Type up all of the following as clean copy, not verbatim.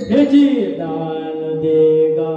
हे जी दान देगा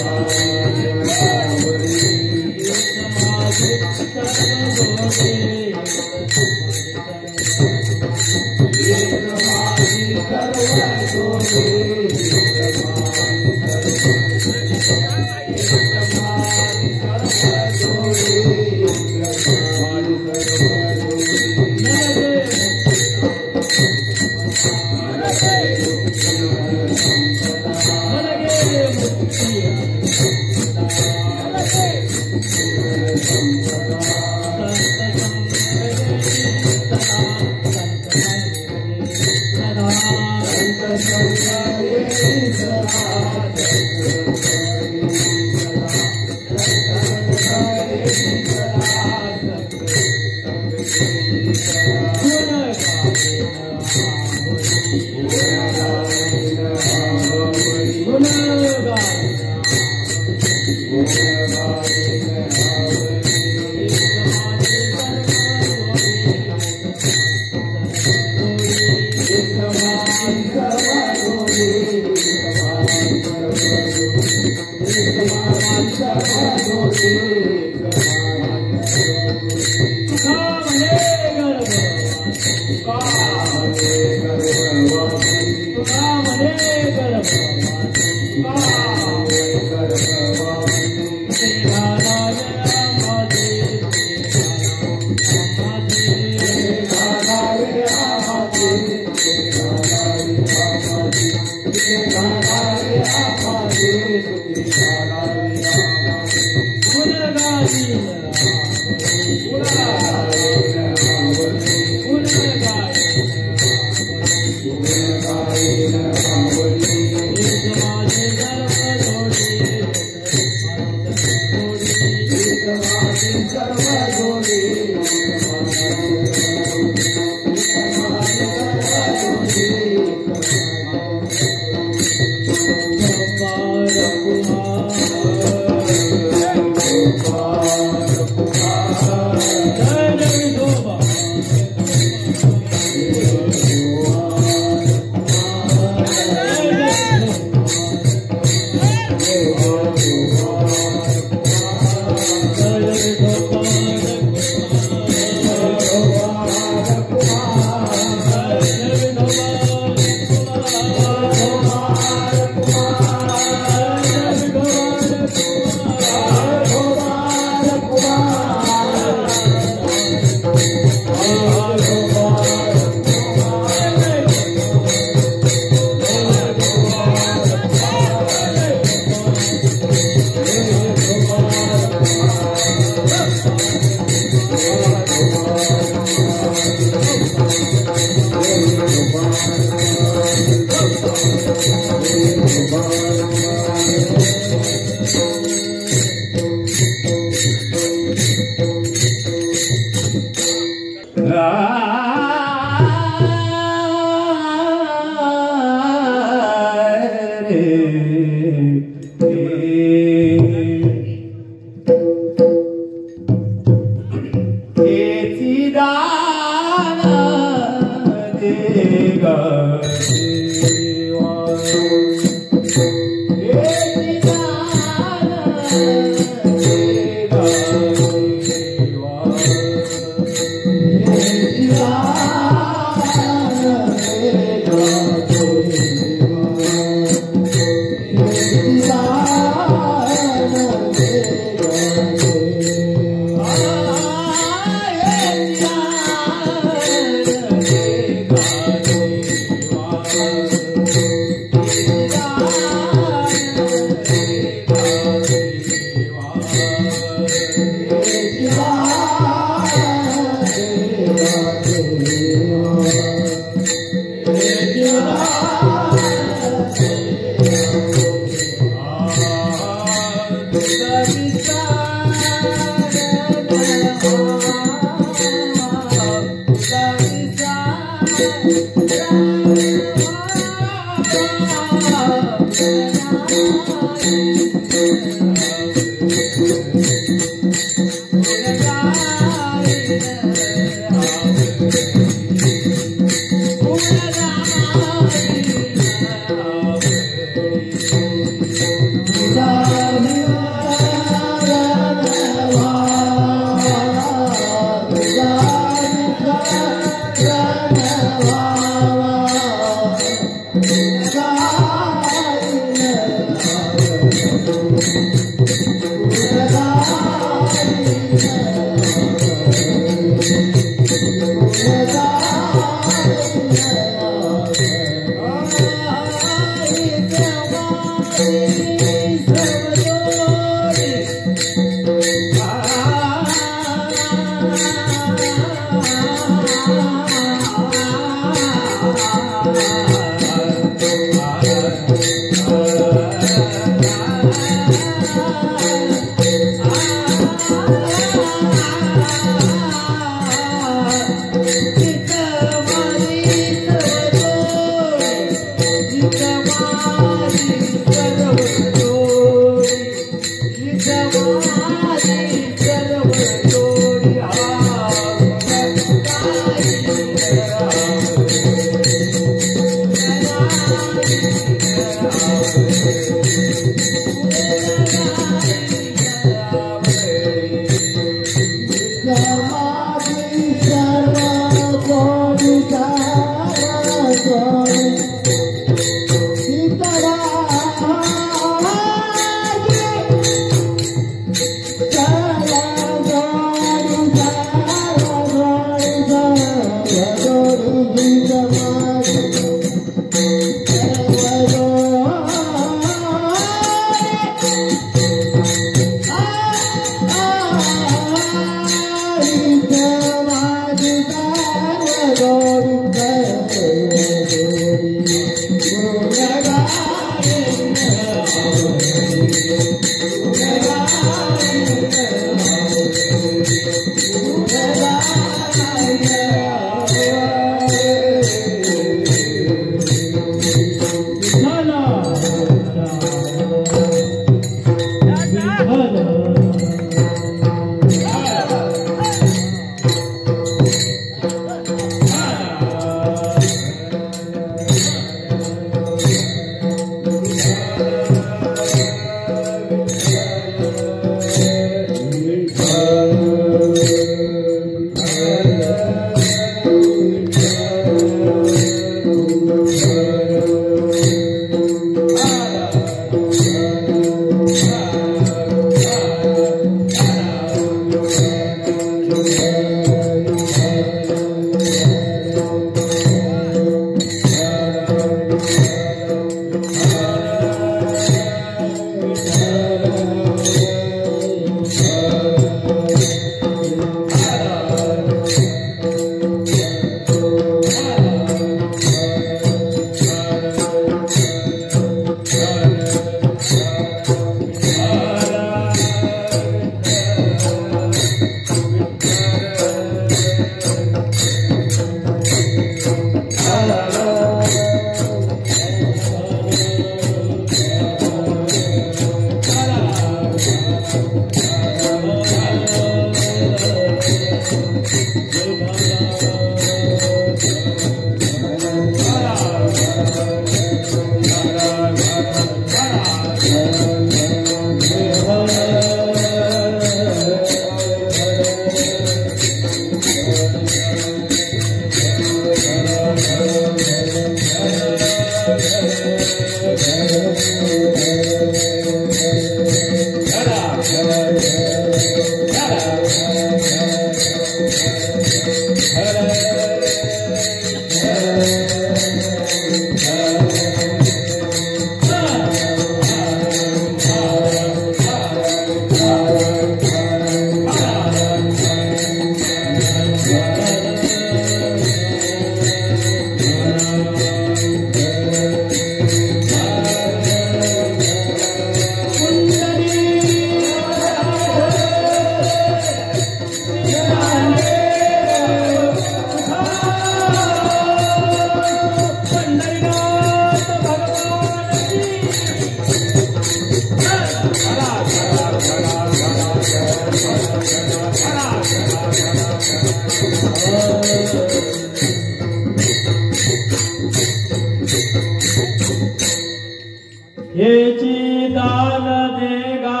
हेची दान देगा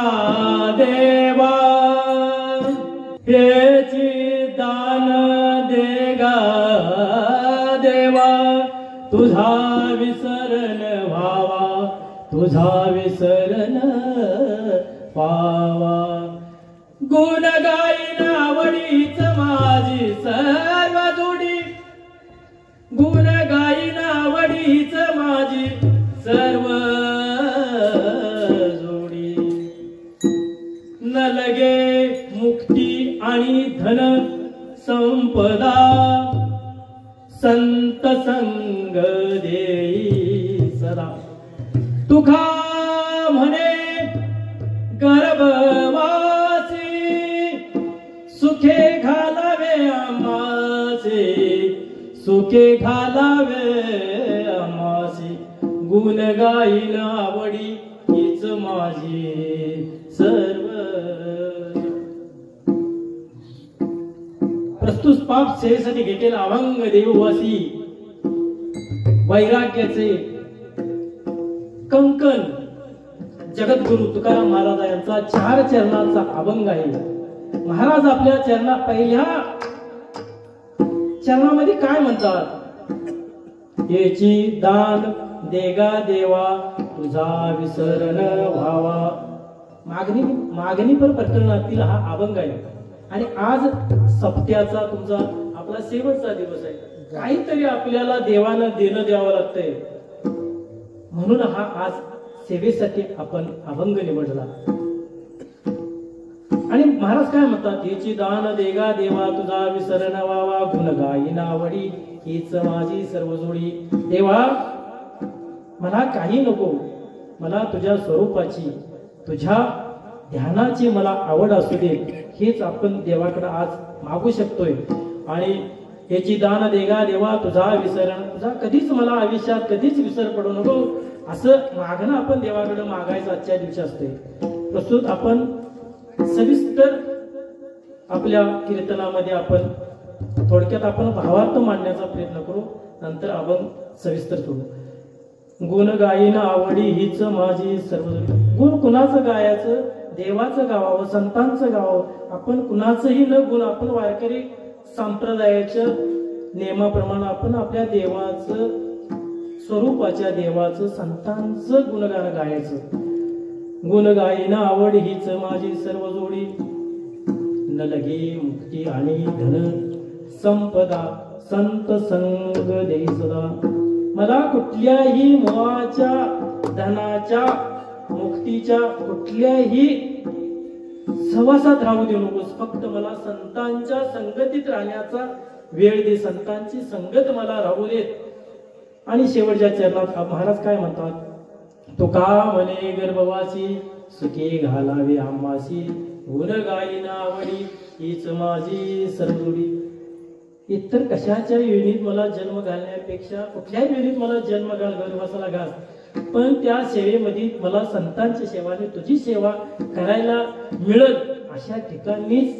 देवा, हेची दान देगा देवा, तुझा विसरण व्हावा, तुझा विसरण पावा. गुण गाईन आवडीच माझी सर्व जोडी, गुण गाईन आवडीच माझी सर्व जोडी. न लगे मुक्ती आणि धन संपदा, संत संग देई सदा. तुका म्हणे गर्भवासी, सुखे घालावे आम्हासी, सुखे घालावे आम्हासी. गुण गाईन आवडी हीच माझी सर्व. प्रस्तुत पाप सेवेसाठी घेतलेला अभंग देववासी वैराग्याचे कंकण जगद्गुरु तुकाराम महाराज यांचा 4 चरणांचा अभंग आहे. महाराज आपल्या पहिल्या चरणामध्ये काय म्हणतात? याची दान देगा देवा, तुझा विसरण व्हावा. मागणी पर प्रकरणातील हा अभंग आहे. आणि आज सप्त्याचा तुमचा आपला शेवटचा दिवस आहे. काहीतरी आपल्याला देवानं देणं द्यावं लागतंय, म्हणून हा आज सेवेसाठी आपण अभंग निवडला. आणि महाराज काय म्हणतात? याची दान देगा देवा, तुझा विसरण व्हावा, गुण गाईन आवडी हीच माझी सर्व जोडी. देवा, मला काही नको, मला तुझ्या स्वरूपाची, तुझ्या ध्यानाची मला आवड असू दे. हेच आपण देवाकडे आज मागू शकतोय. आणि याची दान देगा देवा, तुझा विसरण, तुझा कधीच मला आयुष्यात कधीच विसर पडू नको, असं मागणं आपण देवाकडे मागायचं आजच्या दिवशी असते. प्रस्तुत आपण सविस्तर आपल्या कीर्तनामध्ये आपण थोडक्यात आपण भावार्थ मांडण्याचा प्रयत्न करू, नंतर आपण सविस्तर करू. गुण गाईन आवडी हीच माझी सर्व. गुण कुणाचं गायचं? देवाचं गावावं, संतांचं गावावं. आपण कुणाचंही न गुण, आपण वारकरी संप्रदायाच्या नियमाप्रमाणे आपण आपल्या देवाचं, स्वरूपाच्या देवाचं, संतांचं गुणगान गायचं. गुण गाईन आवड हीच माझी सर्व जोडी, न लगे मुक्ती आणि धन संपदा, संत संग देई सदा. मला कुठल्याही मोहाच्या, धनाच्या, मुक्तीच्या कुठल्याही सहवासात राहू देऊ नकोस. फक्त मला संतांच्या संगतीत राहण्याचा वेळ दे, संतांची संगत मला राहू देत. आणि शेवटच्या चरणात महाराज काय म्हणतात? तुका म्हणे गर्भवासी, सुखे घालावे आम्हासी, गुण गाईन आवडी हीच माझी सर्वोडी. इतर कशाच्या योनीत मला जन्म घालण्यापेक्षा कुठल्याही योनीत मला जन्म घाल, गर्भासाला घाल, पण त्या सेवेमध्ये मला संतांची सेवाने तुझी सेवा करायला मिळेल अशा ठिकाणीच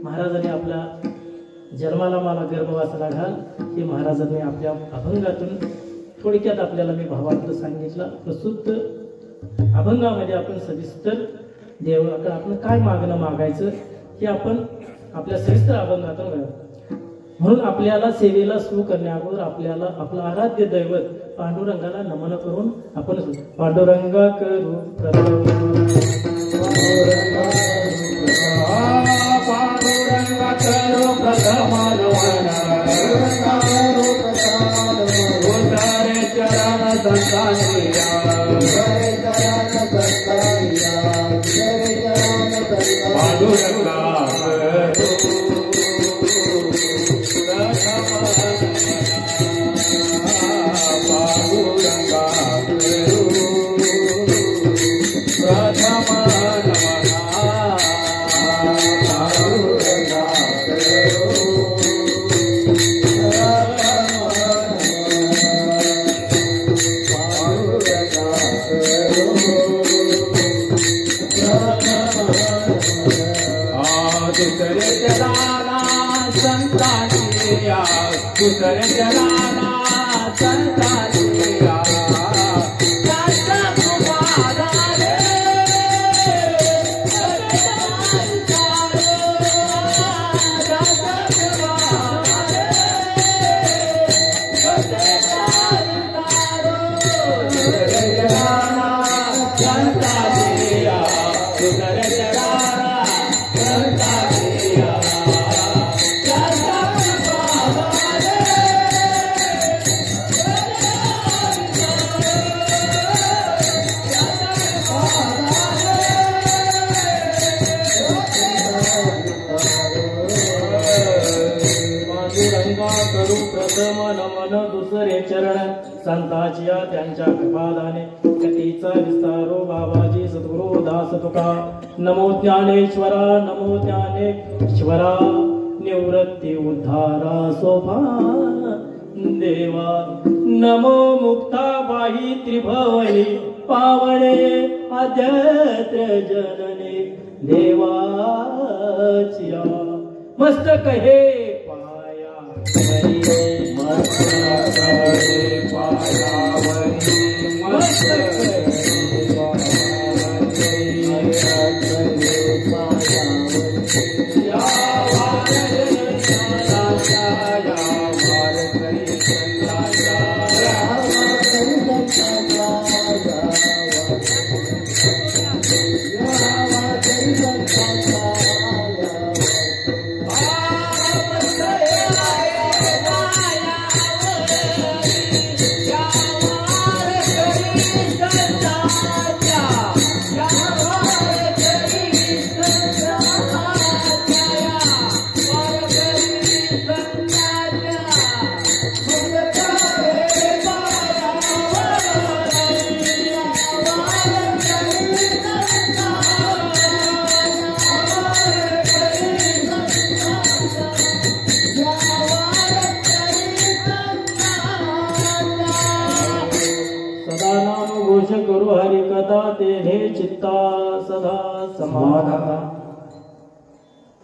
महाराजांनी आपला जन्माला मला गर्भवासाला घाल, हे महाराजांनी आपल्या अभंगातून थोडक्यात आपल्याला मी भावार्थ सांगितला. प्रस्तुत अभंगामध्ये आपण सविस्तर देवाकडे आपण काय मागणं मागायचं हे आपण आपल्या सविस्तर अभंगातून घ्या. म्हणून आपल्याला सेवेला सुरू करण्याअगोदर आपल्याला आपलं आराध्य दैवत पांडुरंगाला नमन करून आपण पांडुरंगा करू संतानिया करू प्रथम नमन दुसरे चरण संतांच्या त्यांच्या कृपादाने कथेचा विस्तारो बाबाजी सद्गुरु दास तुका नमो ज्ञानेश्वरा नमो ज्ञानेश्वरा निवृत्ती उद्धारा सोपा देवा नमो मुक्ताबाई त्रिभुवनी पावणे आद्यत्र जननी देवाचिया मस्तक हे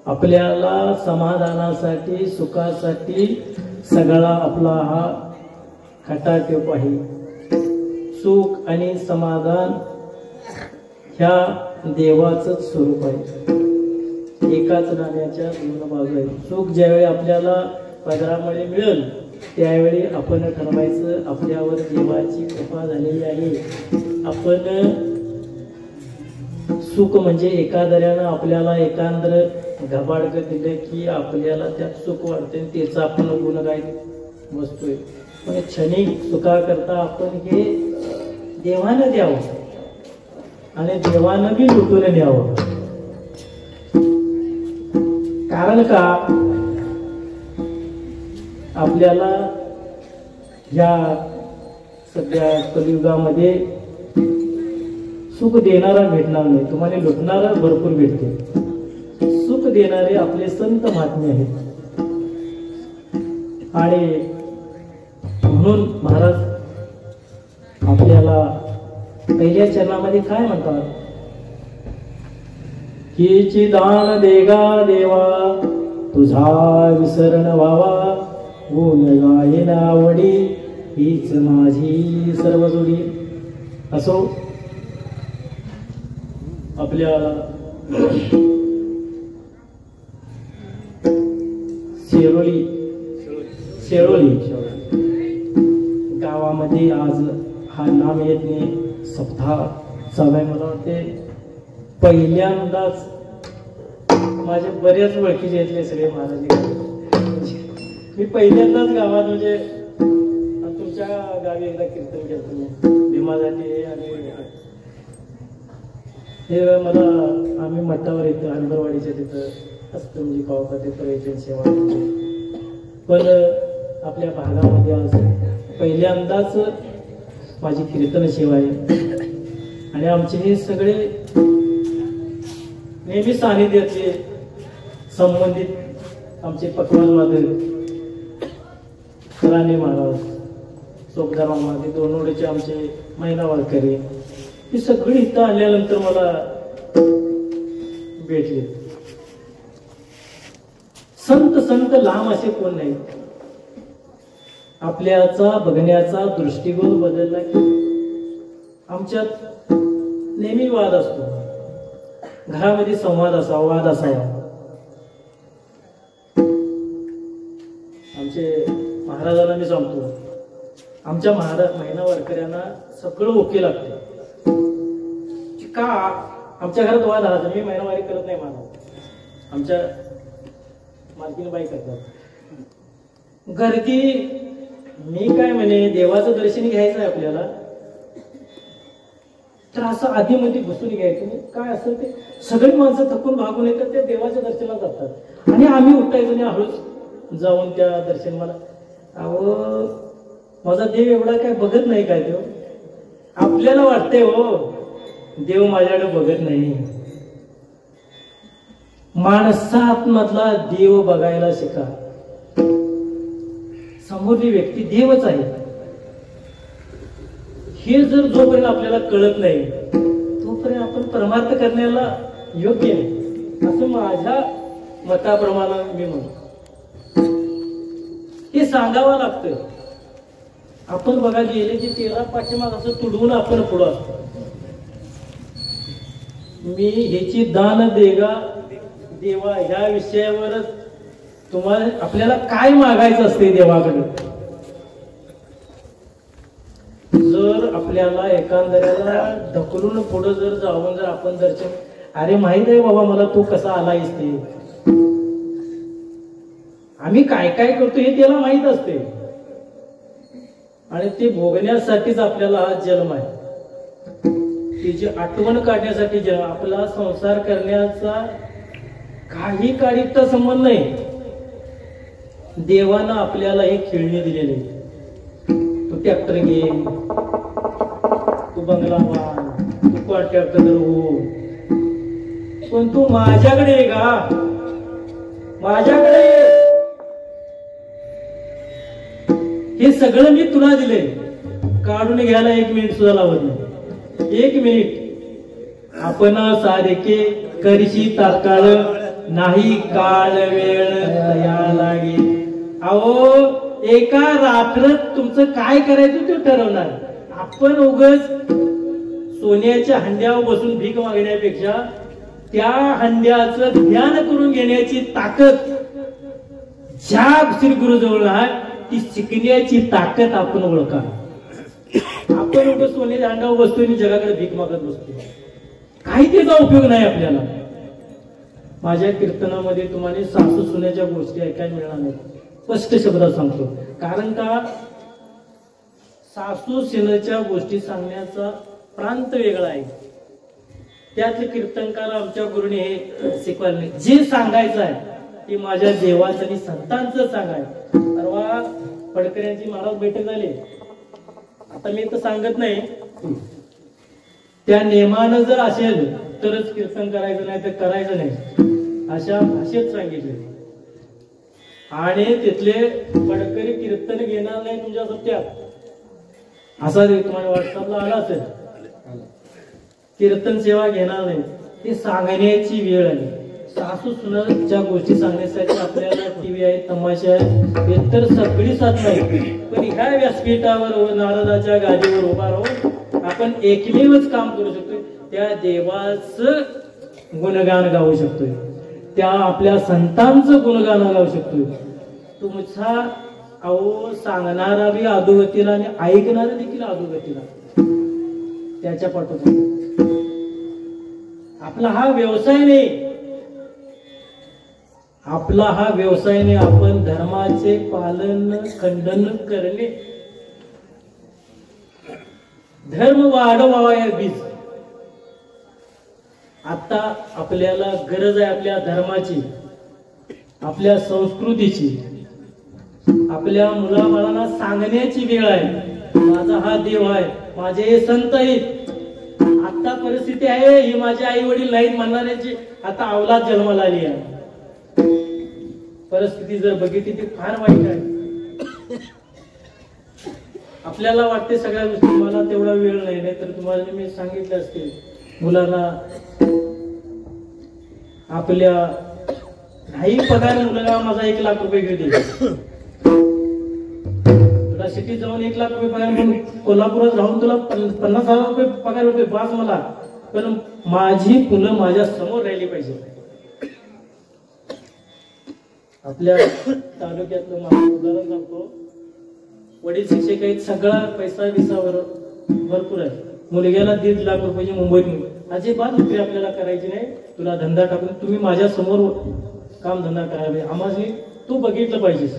आपल्याला समाधानासाठी सुखासाठी सगळा आपला हा खटाटोप आहे. सुख आणि समाधान ह्या देवाचंच स्वरूप आहे. एकाच नाण्याच्या दोन बाजू आहेत. सुख ज्यावेळी आपल्याला पदरामुळे मिळेल त्यावेळी आपण ठरवायचं आपल्यावर देवाची कृपा झालेली आहे. आपण सुख म्हणजे एखाद्यानं आपल्याला एकांद्र घबाडक दिलं की आपल्याला त्यात सुख वाटते, त्याचा आपण गुणगायत बसतोय. पण क्षणिक सुखाकरता आपण हे देवानं द्यावं आणि देवानं बी लुटून न्यावं. कारण का आपल्याला या सध्या कलियुगामध्ये सुख देणारा भेटणार नाही, तुम्हाला लुटणारा भरपूर भेटते. सुख देणारे आपले संत महात्मे आहेत. आणि म्हणून महाराज आपल्याला पहिल्या चरणामध्ये काय म्हणतात, हीची दान देगा देवा तुझा विसरण व्हावा, गुण गायन आवडी हीच माझी सर्व जोडी. असो आपल्या शेरोली गावामध्ये आज हा नाम यज्ञ सप्ताह चालू आहे. मला वाटते पहिल्यांदाच माझे बरेच ओळखीचे येतले सगळे महाराज. मी पहिल्यांदाच गावात म्हणजे तुमच्या गावी एकदा कीर्तन केलं भीमासाठी आणि हे मला आम्ही मठावर येतो अनबरवाडीच्या तिथं असतं म्हणजे पावका तिथं यायची सेवा. पण आपल्या भागामध्ये आज पहिल्यांदाच माझी कीर्तन सेवा आहे. आणि आमचे हे सगळे नेहमी सानिध्याचे संबंधित आमचे पकवानवादक राणे महाराज, चोपदार मामा, दोनोडीचे आमचे महिना वारकरी, ही सगळी इथं आल्यानंतर मला भेटले. संत लांब असे कोण नाही. आपल्याचा बघण्याचा दृष्टिकोन बदलला की आमच्यात नेहमी वाद असतो. घरामध्ये संवाद असावा, वाद असावा. आमचे महाराजांना मी सांगतो, आमच्या महिना वारकऱ्यांना सगळं ओके लागते. का आमच्या घरात वाद आला मी महिनावारी करत नाही मला आमच्या मालकीने बाई करतात गर्दी मी काय म्हणे देवाचं दर्शन घ्यायचं आहे आपल्याला तर असं आधीमध्ये घुसून घ्यायचं नाही काय असेल ते सगळी माणसं थकून भागून येतात त्या देवाच्या दर्शनाला जातात आणि आम्ही उठायचं नाही हळूच जाऊन त्या दर्शन मला अहो माझा देव एवढा काय बघत नाही काय देव आपल्याला वाटतंय हो देव माझ्याकडे बघत नाही माणसात मधला देव बघायला शिका समोरली व्यक्ती देवच आहे हे जर जोपर्यंत आपल्याला कळत नाही तोपर्यंत आपण परमार्थ करण्याला योग्य नाही असं माझ्या मताप्रमाणे मी म्हणतो हे सांगावं लागतं आपण बघा गेले की तेरा पाठीमाग असं तुडवून आपण पुढं असतो मी ह्याची दान देगा देवा ह्या विषयावरच तुम्हाला आपल्याला काय मागायचं असते देवाकडे जर आपल्याला एखाद्याला ढकलून पुढे जर जाऊन जर आपण दर्शन अरे माहित आहे बाबा मला तू कसा आलायस ते आम्ही काय काय करतो हे त्याला माहित असते आणि ते भोगण्यासाठीच आपल्याला हा जन्म आहे तिची आठवण काढण्यासाठी जन्म आपला संसार करण्याचा काही काळीचा संबंध नाही देवानं आपल्याला हे खेळणी दिलेली तू ट्रॅक्टर घे तू बंगला बांध तू कॉन्ट्रॅक्टर हो पण तू माझ्याकडे ये का माझ्याकडे हे सगळं मी तुला दिले काढून घ्यायला 1 मिनिट सुद्धा लावत नाही 1 मिनिट आपण सारखे करशी तात्काळ नाही काळ वेळ तयार लागेल अहो एका रात्रत तुमचं काय करायचं ते ठरवणार आपण उगाच सोन्याच्या हंड्यावर बसून भीक मागण्यापेक्षा त्या हंड्याचं ध्यान करून घेण्याची ताकद ज्या श्री गुरुजवळ आहे ती शिकण्याची ताकद आपण ओळखा आपण उगाच सोन्याच्या हंड्यावर बसतो आणि जगाकडे भीक मागत बसतो काही त्याचा उपयोग नाही आपल्याला माझ्या कीर्तनामध्ये तुम्हाला सासू सुनेच्या गोष्टी ऐकायला मिळणार नाही स्पष्ट शब्दात सांगतो कारण का सासू सुनेच्या गोष्टी सांगण्याचा प्रांत वेगळा आहे त्यातले कीर्तनकार आमच्या गुरुने हे शिकवायला जे सांगायचं आहे ते माझ्या देवाचं आणि संतांचं सांगाय परवा फडकऱ्यांची महाराज बैठक झाली आता मी तर सांगत नाही त्या नियमानं जर असेल तरच कीर्तन करायचं नाही तर करायचं नाही अशा भाषेत सांगितले आणि तिथले फडकरी कीर्तन घेणार नाही तुमच्या सत्यात असा तुम्हाला व्हॉट्सअपला आला असेल कीर्तन सेवा घेणार नाही ते सांगण्याची वेळ आहे सासू सुनाच्या गोष्टी सांगण्यासाठी आपल्याला टीव्ही आहे तमाशा आहे हे तर सगळी साथ नाही पण ह्या व्यासपीठावर नारदाच्या गादीवर उभा राहून आपण एकमेवच काम करू शकतो त्या देवाचं गुणगान गाऊ शकतोय त्या आपल्या संतांचं गुणगान गाऊ शकतोय तुमचा अहो सांगणारा बी अधोगतीला आणि ऐकणारा देखील अधोगतीला त्याच्या पाठोपाठ आपला हा व्यवसाय नाही आपला हा व्यवसाय नाही आपण धर्माचे पालन खंडन करणे धर्म वाढवावा या बीज आता आपल्याला गरज आहे आपल्या धर्माची आपल्या संस्कृतीची आपल्या मुलाबाळांना सांगण्याची वेळ आहे माझा हा देव आहे माझे हे संत आहेत आता परिस्थिती आहे ही माझे आई वडील नाहीत म्हणणाऱ्यांची आता अवलाद जन्माला आली आहे परिस्थिती जर बघितली ती फार वाईट आहे आपल्याला वाटते सगळ्या गोष्टी मला तेवढा वेळ नाही तर तुम्हाला मी सांगितलं असते मुलांना आपल्या नाही पगार मुलाला माझा 1 लाख रुपये घेऊ दे तुला सिटीत जाऊन 1 लाख रुपये पगार म्हणून कोल्हापुरात राहून तुला 50,000 रुपये पगार होते बास मला पण माझी मुलं माझ्या समोर राहिली पाहिजे आपल्या तालुक्यातलं उदाहरण सांगतो वडील शिक्षक आहेत सगळा पैसा विसावर भरपूर आहे मुलग्याला 1.5 लाख रुपयाची मुंबईत अजिबात नोकरी आपल्याला करायची नाही. तुला धंदा टाकून तुम्ही माझ्या समोर काम धंदा करावे, आम्हाला तू बघितलं पाहिजेस.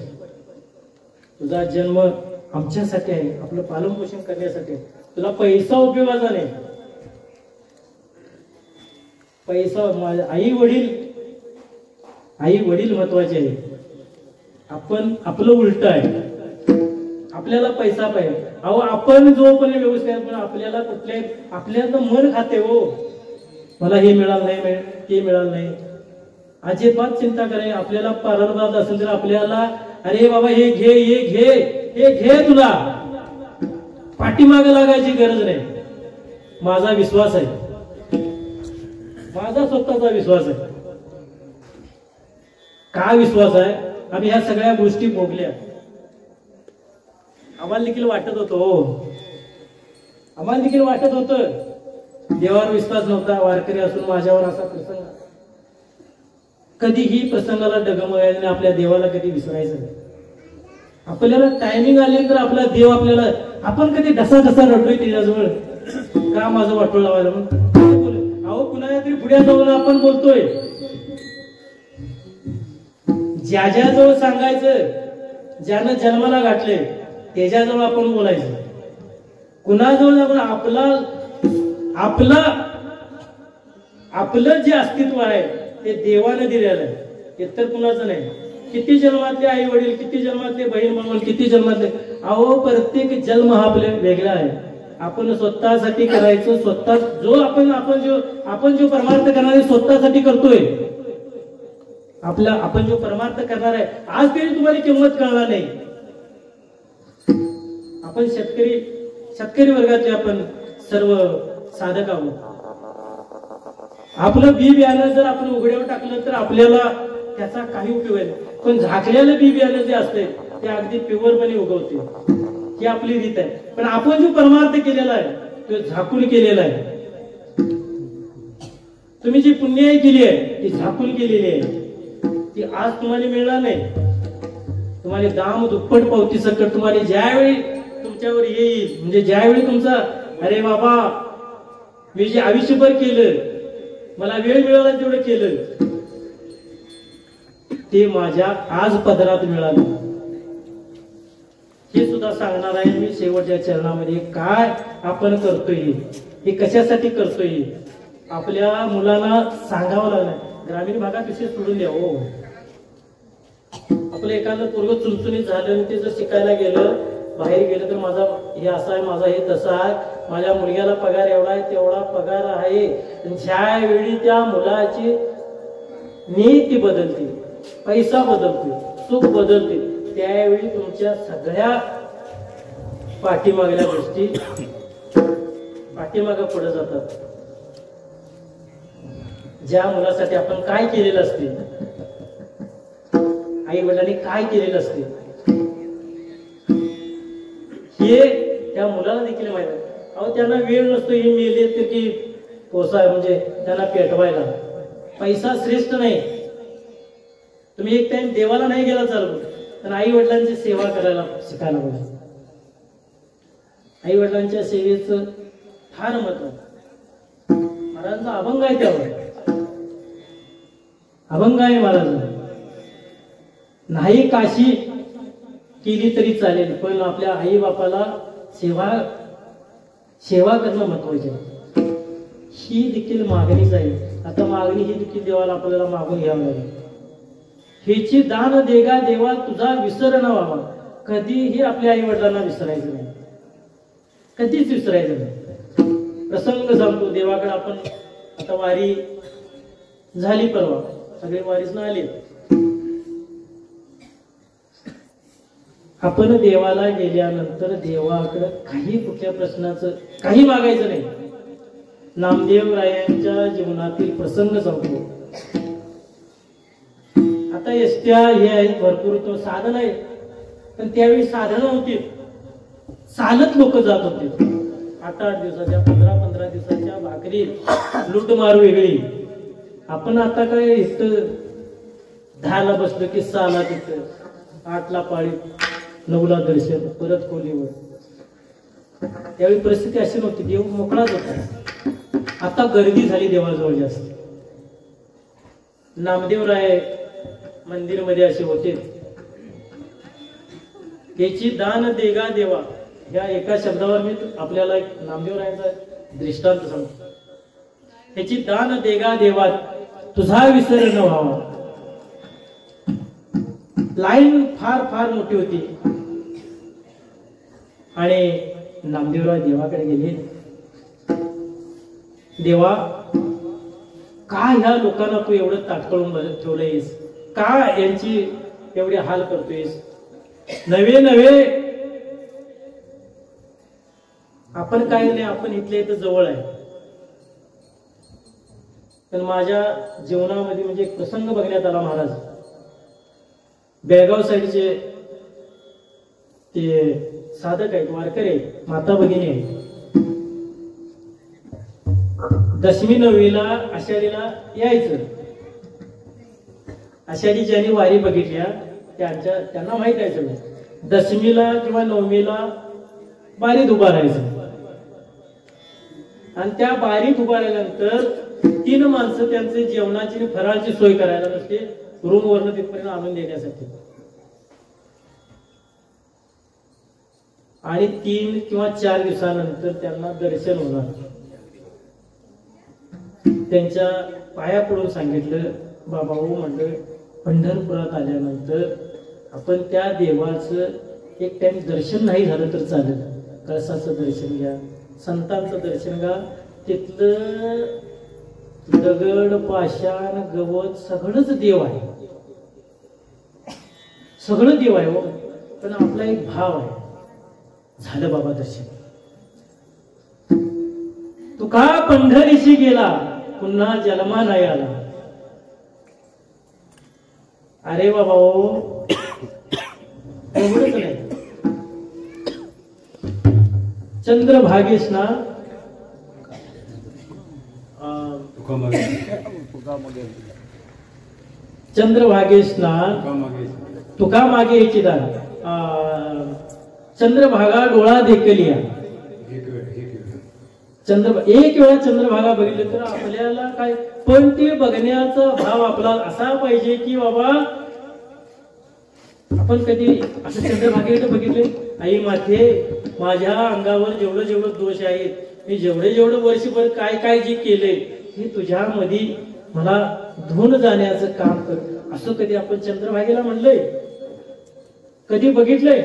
तुझा जन्म आमच्यासाठी आहे, आपलं पालन पोषण करण्यासाठी. तुला पैसा उपयोगाचा नाही. पैसा आई वडील महत्वाचे आहे. आपण आपलं उलट आहे. आपल्याला पैसा पाहिजे. अहो आपण जो पण व्यवस्थित पण आपल्याला आपल्याला मन खाते हो, मला हे मिळालं नाही, ते मिळालं नाही. अजिबात चिंता करायची. आपल्याला प्रारब्धात असेल तर आपल्याला अरे बाबा हे घे हे घे हे घे, तुला पाठीमागे लागायची गरज नाही. माझा विश्वास आहे, माझा स्वतःचा विश्वास आहे. का विश्वास आहे? आम्ही ह्या सगळ्या गोष्टी भोगल्या. आम्हाला देखील वाटत होतं, आम्हाला देखील वाटत होतं देवावर विश्वास नव्हता. वारकरी असून माझ्यावर असा प्रसंग, कधीही प्रसंगाला डगमगायचं नाही. आपल्या देवाला कधी विसरायचं नाही. आपल्याला टायमिंग आले तर आपला देव आपल्याला, आपण कधी ढसा रडलोय त्याच्याजवळ, का माझं वाटोळ लावायला म्हणून. अहो कुणाला तरी पुढे जाऊन आपण बोलतोय. ज्याजवळ सांगायचं, ज्यानं जन्माला घातले त्याच्याजवळ आपण बोलायचं. कुणाजवळ आपण आपलं जे अस्तित्व आहे ते देवाने दिलेलं आहे, इतर कुणाचं नाही. किती जन्मातले आई वडील, किती जन्मातले बहीण भाऊ, किती जन्मातले, अहो प्रत्येक जन्म हा आपल्या वेगळा आहे. आपण स्वतःसाठी करायचं. स्वतः जो आपण जो परमार्थ करणार आहे स्वतःसाठी करतोय. आपण जो परमार्थ करणार आहे, आज तरी तुम्हाला किंमत कळणार नाही. आपण शेतकरी वर्गाचे आपण सर्व साधक आहोत. आपलं बी बियाणं जर आपण उघड्यावर टाकलं तर आपल्याला त्याचा काही उपयोग आहे. पण झाकलेलं बी बियाणं जे असते ते अगदी प्युअरपणे उगवते. ही आपली रीत आहे. पण आपण जो परमार्थ केलेला आहे तो झाकून केलेला आहे. तुम्ही जी पुण्याई केली आहे ती झाकून केलेली आहे. ती आज तुम्हाला मिळणार नाही. तुम्हाला दाम दुप्पट पावती सकट तुम्हाला ज्यावेळी तुमच्यावर येईल, म्हणजे ज्यावेळी तुमचा अरे बाबा मी जे आयुष्यभर केलं, मला वेळ मिळाला तेवढं केलं, ते माझ्या आज पदरात मिळालं. हे सुद्धा सांगणार आहे मी शेवटच्या चरणामध्ये. काय आपण करतोय, हे कशासाठी करतोय, आपल्या मुलांना सांगावं लागलं. ग्रामीण भागात विषय सोडून द्या हो. आपलं एखादं पोरगं चुनचुनीत झालं, ते जर शिकायला गेलं, बाहेर गेलं तर माझा हे असं आहे, माझा हे तसं आहे, माझ्या मुलग्याला पगार एवढा आहे, तेवढा पगार आहे. ज्यावेळी त्या मुलाची नीती बदलते, पैसा बदलते, सुख बदलते, त्यावेळी तुमच्या सगळ्या पाठीमागल्या गोष्टी पाठीमागं पुढे जातात. ज्या मुलासाठी आपण काय केलेलं असते, आई वडिलांनी काय केलेलं असते, हे त्या मुलाला देखील माहित आहे. अहो त्यांना वेळ नसतो, हे मेले तर की पोसा म्हणजे त्यांना पेटवायला. पैसा श्रेष्ठ नाही. तुम्ही एक टाइम देवाला नाही गेला चालू, पण आई वडिलांची सेवा करायला शिकायला पाहिजे. आई वडिलांच्या सेवेचं फार महत्व. महाराजांचा अभंग आहे, त्यावर अभंग आहे महाराज. नाही काशी केली तरी चालेल, पण आपल्या आई बापाला सेवा करणं महत्वाचे. ही देखील मागणीच आहे. आता मागणी ही देखील देवाला आपल्याला मागून घ्यावी लागेल. हेची दान देगा देवा तुझा विसर न व्हावा. कधीही आपल्या आई वडिलांना विसरायचं नाही, कधीच विसरायचं नाही. प्रसंग सांगतो देवाकडे. आपण आता वारी झाली परवा, सगळे वारीस ना आले. आपण देवाला गेल्यानंतर देवाकडे काही कुठल्या प्रश्नाचं काही मागायचं नाही. नामदेव रायांच्या जीवनातील प्रसंग सांगतो. आता एसट्या हे आहेत भरपूर, तो साधन आहे, पण त्यावेळी साधनं होती. चालत लोक जात होते. 8-8 दिवसाच्या 15-15 दिवसाच्या भाकरी लूटमार वेगळी. आपण आता काय इथं 10ला बसलो की 6ला तिथं, 8ला पाळी, 9ला दर्शन, परत खोलीवर. त्यावेळी परिस्थिती अशी नव्हती. देव मोकळाच होता. आता गर्दी झाली देवाजवळ जास्त. नामदेवराय मंदिरमध्ये असे होते, याची दान देगा देवा या एका शब्दावर मी आपल्याला एक नामदेवरायांचा दृष्टांत सांगतो. याची दान देगा देवा तुझा विसर न व्हावा. लाईन फार फार मोठी होती आणि नामदेवराय देवाकडे गेले. देवा, का ह्या लोकांना तू एवढं ताटकळून ठेवलंयस? का यांची एवढे हाल करतोयस? नवे नवे आपण काय नाही, आपण इथल्या इथं जवळ आहे. पण माझ्या जीवनामध्ये म्हणजे एक प्रसंग बघण्यात आला. महाराज बेळगाव साईडचे ते साधक आहेत, वारकरी आहेत, माता भगिनी आहेत. दशमी नवमीला आषाढीला यायचं. आषाढी ज्यांनी वारी बघितल्या त्यांना माहित आहे सगळं. दशमीला किंवा नवमीला बारीत उभा राहायचं आणि त्या बारीत उभा राहिल्यानंतर 3 माणसं त्यांचे जेवणाची फराळची सोय करायला नसते, रूम वरनं तिथपर्यंत आणून देण्यासाठी. आणि 3 किंवा 4 दिवसानंतर त्यांना दर्शन होणार. त्यांच्या पाया पडून सांगितलं, बाबा हो म्हणलं, पंढरपुरात आल्यानंतर आपण त्या देवाचं एक टाइम दर्शन नाही झालं तर चालेल. कळसाचं दर्शन घ्या, संतांचं दर्शन घ्या. तिथलं दगड पाषाण गवत सगळंच देव आहे, सगळं देव आहे हो. पण आपला एक भाव आहे. झालं बाबा दर्शन. तू का पंढरीशी गेला, पुन्हा जन्मा नाही आला. अरे बाबा हो, एवढंच नाही. चंद्रभागेश ना चंद्रभागेश ना तुका मागे यायची दान. चंद्रभागा डोळा देखलिया. एक वेळा चंद्रभागा बघितलं तर आपल्याला काय, पण ते बघण्याचा भाव आपला असा पाहिजे की बाबा आपण कधी असं चंद्रभागेकडे बघितले, आई माते माझ्या अंगावर जेवढं जेवढं दोष आहेत, मी जेवढं वर्षभर काय काय जे केलंय हे तुझ्यामध्ये मला धुवून जाण्याचं काम कर. असं कधी आपण चंद्रभागेला म्हणलंय? कधी बघितलंय?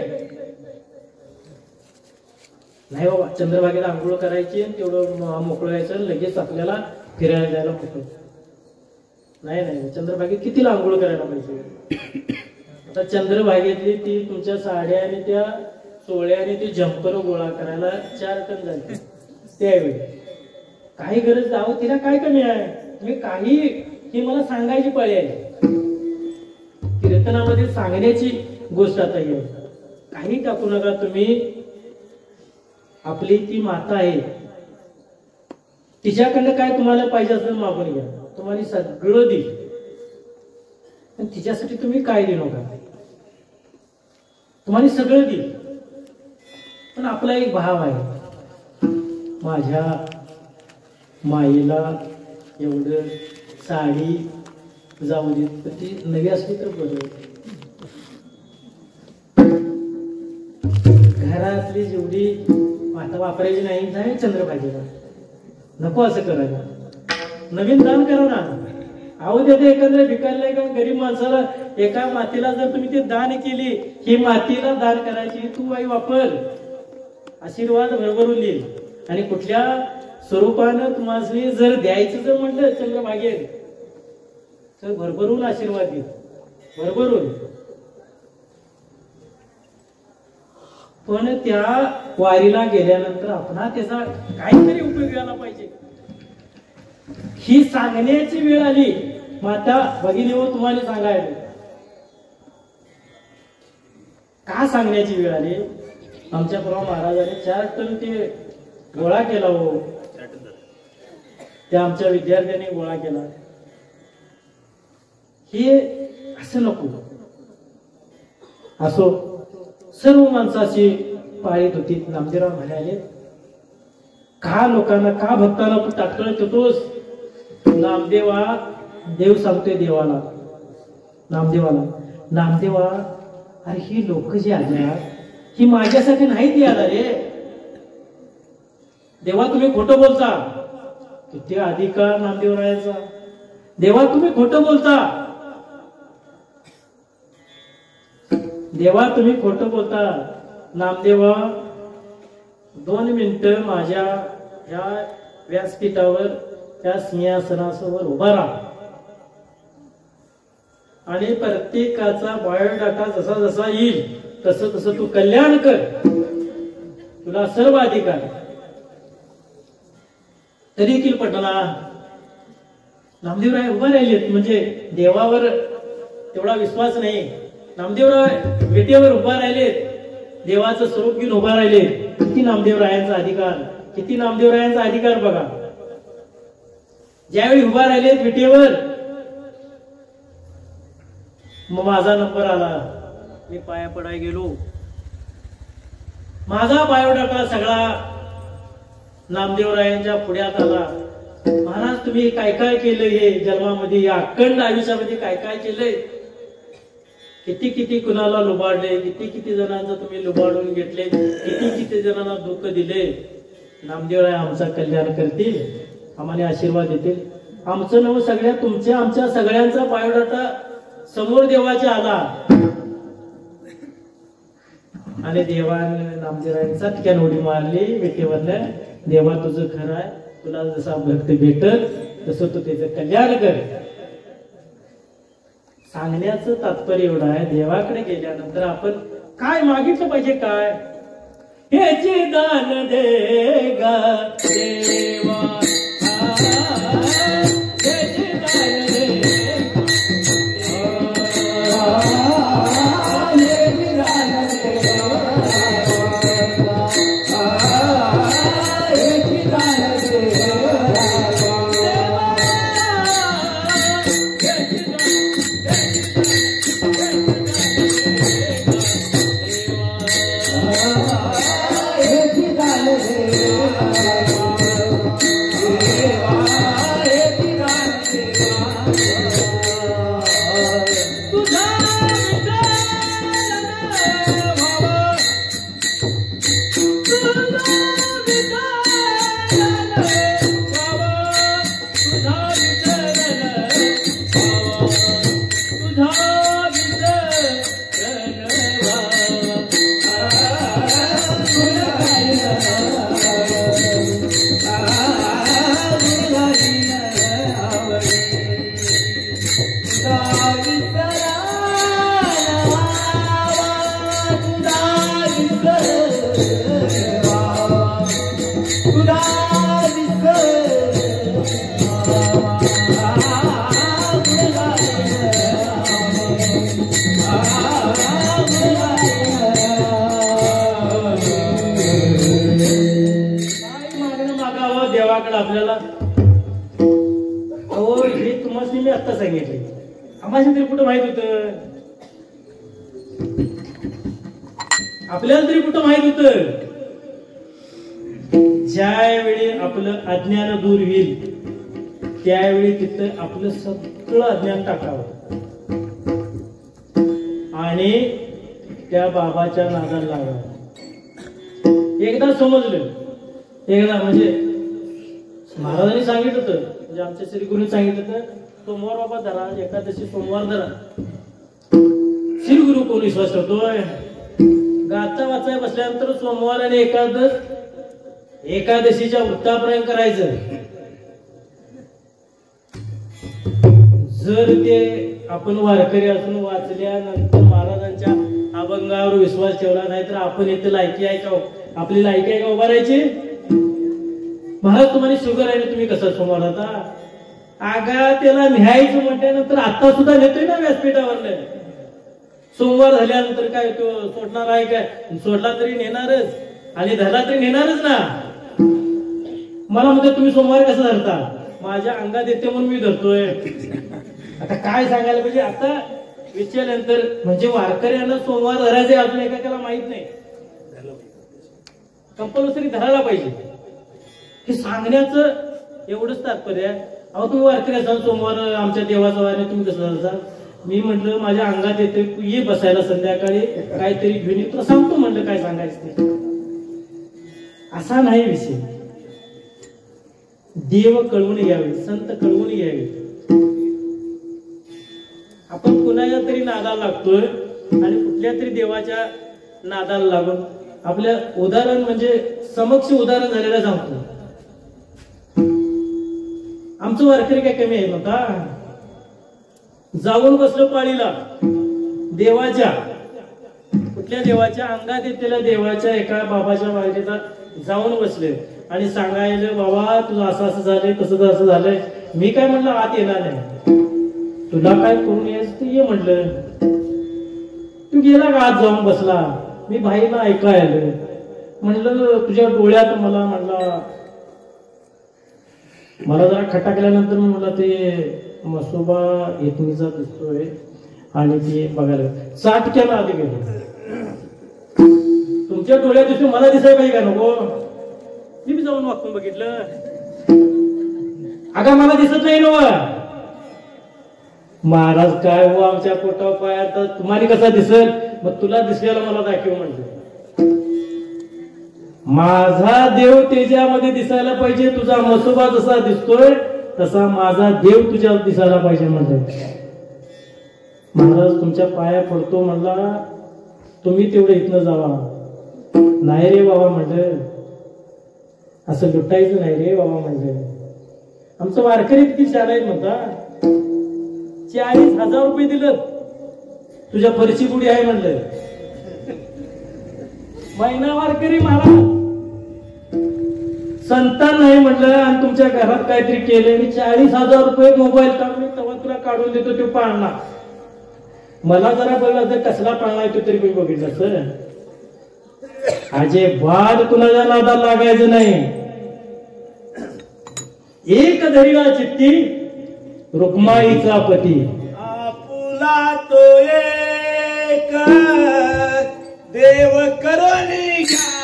नाही बाबा. चंद्रभागेला आंघोळ करायची, तेवढं मोकळं व्हायचं, लगेच आपल्याला फिरायला जायला मोकळं. नाही नाही, चंद्रभागेत कितीला आंघोळ करायला पाहिजे? आता चंद्रभागेतली ती तुमच्या साड्या आणि त्या चोळ्या आणि ते जम्पर गोळा करायला 4 टन झाले त्यावेळी. काही गरज जावं, तिला काय कमी आहे? तुम्ही काही, ही मला सांगायची पाळी आहे. कीर्तनामध्ये सांगण्याची गोष्ट आता येईल. काही टाकू नका तुम्ही. आपली ती माता आहे, तिच्याकडनं काय तुम्हाला पाहिजे असं मागून घ्या, तुम्हाला सगळं देईल. पण तिच्यासाठी तुम्ही काय देऊ नका, तुम्हाला सगळं देईल. पण आपला एक भाव आहे, माझ्या माईला एवढं साडी जाऊ देत, पण ती नवी असली तर बरं. घरातली जेवढी आता वापरायची नाही जाय चंद्रभागेला, नको असं करायला. नवीन दान करा ना. अहो देते एकंदर भिकारला का गरीब माणसाला, एका मातीला जर तुम्ही ते दान केली, ही मातीला दान करायची, तू आई वापर, आशीर्वाद भरभरून देईल. आणि कुठल्या स्वरूपानं तुम्हाला जर द्यायचं जर म्हटलं चंद्रभागेत, तर भरभरून आशीर्वाद देईल, भरभरून. पण त्या वारीला गेल्यानंतर आपण त्याचा काहीतरी उपयोग झाला पाहिजे. ही सांगण्याची वेळ आली. माता भगिनीवर तुम्हाला सांगायला का सांगण्याची वेळ आली? आमच्या प्रभू महाराजांनी 4 टन ते गोळा केला हो. त्या आमच्या विद्यार्थ्यांनी गोळा केला. हे असं नको. असो, सर्व माणसाची पाळीत होती. नामदेवराव म्हणाले, का लोकांना, का भक्तांना तू टाकतोय तोच? नामदेवा, देव सांगतोय देवाला, नामदेवा, अरे ही लोक जी आल्यात ही माझ्यासाठी नाही ती आला रे. देवा तुम्ही खोटं बोलता. किती अधिकार नामदेवरायांचा. देवा तुम्ही खोटं बोलता. देवा तुम्ही खोटं बोलता. नामदेवा 2 मिनिटं माझ्या या व्यासपीठावर, त्या सिंहासनावर उभा राहा आणि प्रत्येकाचा बायोडाटा जसा जसा येईल तसं तसं तू कल्याण कर. तुला सर्व अधिकार. तरी देखील पटला. नामदेवराय उभा राहिलेत म्हणजे देवावर तेवढा विश्वास नाही. नामदेवराय विटेवर उभा राहिलेत, देवाचं स्वरूप घेऊन उभा राहिले. किती नामदेवरायांचा अधिकार, किती नामदेवरायांचा अधिकार बघा. ज्यावेळी उभा राहिलेत विटेवर, मग माझा नंबर आला. मी पाया पडाय गेलो. माझा बायोडाटा सगळा नामदेवरायांच्या पुढ्यात आला. महाराज तुम्ही काय काय केलंय हे जन्मामध्ये, या अखंड आयुष्यामध्ये काय काय केलंय, किती किती कुणाला लुबाडले, किती किती जणांचं तुम्ही लुबाडून घेतले, किती किती जणांना दुःख दिले. नामदेवराय आमचा कल्याण करतील, आम्हाला आशीर्वाद देतील. आमचं नव सगळ्या तुमच्या आमच्या सगळ्यांचा बायोडाटा समोर देवाच्या आला आणि देवाने नामदेवरायांचा ठिकाण उडी मारली विटेवरनं. देवा तुझं खरं आहे, तुला जसा भक्त भेटल तसं तू त्याचं कल्याण कर. सांगण्याचं तात्पर्य एवढं आहे, देवाकडे गेल्यानंतर आपण काय मागितलं पाहिजे, काय हेचे दान देगा देवा, हेचे दान आपल्याला. हो हे तुम्हाला मी आता सांगितले, आम्हाला तरी कुठं माहित होत, आपल्याला तरी कुठं माहित होत. ज्यावेळी आपलं अज्ञान दूर होईल त्यावेळी तिथं आपलं सगळं अज्ञान टाकावं आणि त्या बाबाच्या नादाला लागावं. एकदा समजलं, एकदा म्हणजे महाराजांनी सांगितलं होतं, म्हणजे आमच्या श्री गुरुनी सांगितलं होतं, सोमवार बाबा धरा, एकादशी सोमवार धरा. श्री गुरु कोण विश्वास ठेवतोय? गाता वाचाय बसल्यानंतर सोमवार आणि एकादशीच्या वृत्तापर्यंत करायचं. जर ते आपण वारकरी असून वाचल्यानंतर महाराजांच्या अभंगावर विश्वास ठेवला नाही तर आपण इथे लायकी आहे का? आपली लायकी आहे का उभा राहायची? महाराज तुम्हाला शुगर आहे, तुम्ही कसं सोमवार आता? आगा त्याला न्यायचं म्हटल्यानंतर आता सुद्धा नेतोय ना व्यासपीठावर. सोमवार झाल्यानंतर काय तो सोडणार आहे काय? सोडला तरी नेणारच आणि धरला तरी नेणारच ना. मला म्हणजे तुम्ही सोमवार कसं धरता? माझ्या अंगात येते म्हणून मी धरतोय. आता काय सांगायला पाहिजे? आता विचारल्यानंतर म्हणजे वारकऱ्यांना सोमवार धरायचे अजून एखाद्याला माहित नाही, कंपल्सरी धरायला पाहिजे. हे सांगण्याचं एवढंच तात्पर्य आहे. अहो तुम्ही वारकरी असाल, सोमवार आमच्या देवाचा वार तुम्ही कसं असाल? मी म्हटलं माझ्या अंगात येते, तू ये बसायला संध्याकाळी, काहीतरी घेऊन ये, तुला सांगतो म्हटलं काय सांगायचं ते. असा नाही विषय. देव कळवून घ्यावे, संत कळवून घ्यावे. आपण कुणाच्या तरी नादाला लागतोय आणि कुठल्या तरी देवाच्या नादाला लागून आपल्या उदाहरण म्हणजे समक्ष उदाहरण झालेलं सांगतो. आमचं वारकरी काय कमी आहे नव्हता. जाऊन बसलो पाळीला देवाच्या, कुठल्या देवाच्या? अंगात येतेल्या देवाच्या एका बाबाच्या वाडीला जाऊन बसले आणि सांगायला, बाबा तुझं असं असं झालंय, तसं असं झालंय. मी काय म्हटलं आत येणार नाही, तुला काय करून यायचं ते ये म्हटलं. तू गेला का आत जाऊन बसला? मी भाईला ऐकायला म्हटलं तुझ्या डोळ्यात मला जरा खटाकल्यानंतर म्हटलं ते मसोबा एकनीचा दिसतोय आणि ते बघायला चाटक्याला आधी गेलो. तुमच्या डोळ्यात दिसतो, मला दिसायला पाहिजे का नको? मी जाऊन वाकून बघितलं, अगं मला दिसत नाही नव. महाराज काय हो आमच्या पोटावर पाय, आता तुम्हाला कसा दिसत? मग तुला दिसलेला मला दाखव म्हटलं. माझा देव त्याच्यामध्ये दिसायला पाहिजे, तुझा मसोबा जसा दिसतोय तसा माझा देव तुझ्या दिसायला पाहिजे म्हटलं. महाराज तुमच्या पाया पडतो म्हणला, तुम्ही तेवढं इथनं जावा. नाही रे बाबा म्हटलं, असं लुटायचं नाही रे बाबा म्हटलं. आमचं वारकरी किती शाळा आहेत म्हणता, 40,000 रुपये दिलं, तुझ्या फरची बुडी आहे म्हणलं. महिना वारकरी महाराज, संतान नाही म्हटलं आणि तुमच्या घरात काहीतरी केले. मी 40,000 रुपये मोबाईल काढून तेव्हा तुला काढून देतो, तो पाळणा. मला जरा बघा कसला पाळणा आहे तो तरी पण बघितलं सर. अजिबात कुणाच्या नादाला लागायचं नाही. एक धरीला चित्ती रुक्माईचा पती, आपुला तो एक देव करुणी घ्यावा.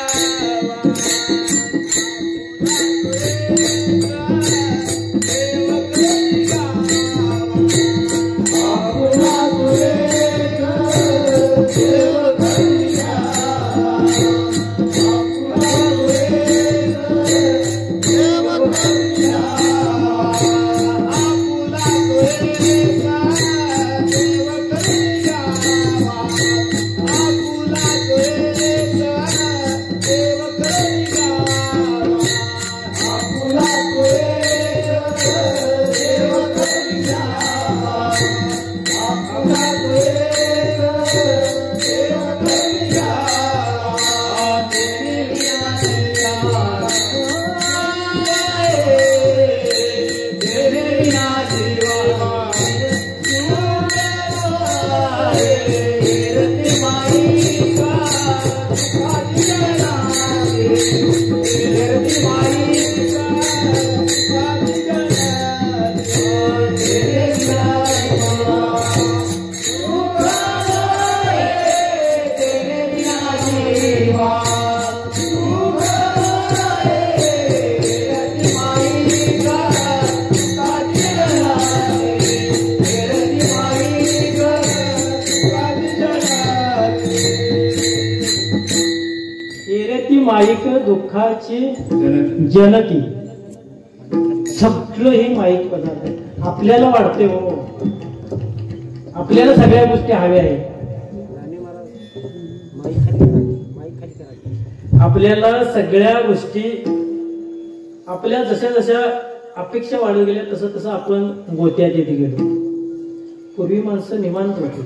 माईक दुःखाची जनती, सगळं हे माईक पदार्थ आहे. आपल्याला वाटते हो, आपल्याला सगळ्या गोष्टी हव्या आहेत. आपल्याला सगळ्या गोष्टी आपल्या जशा जशा अपेक्षा वाढत गेल्या तसं तसं आपण गोत्यात येते गेलो. पूर्वी माणसं निवांत होती,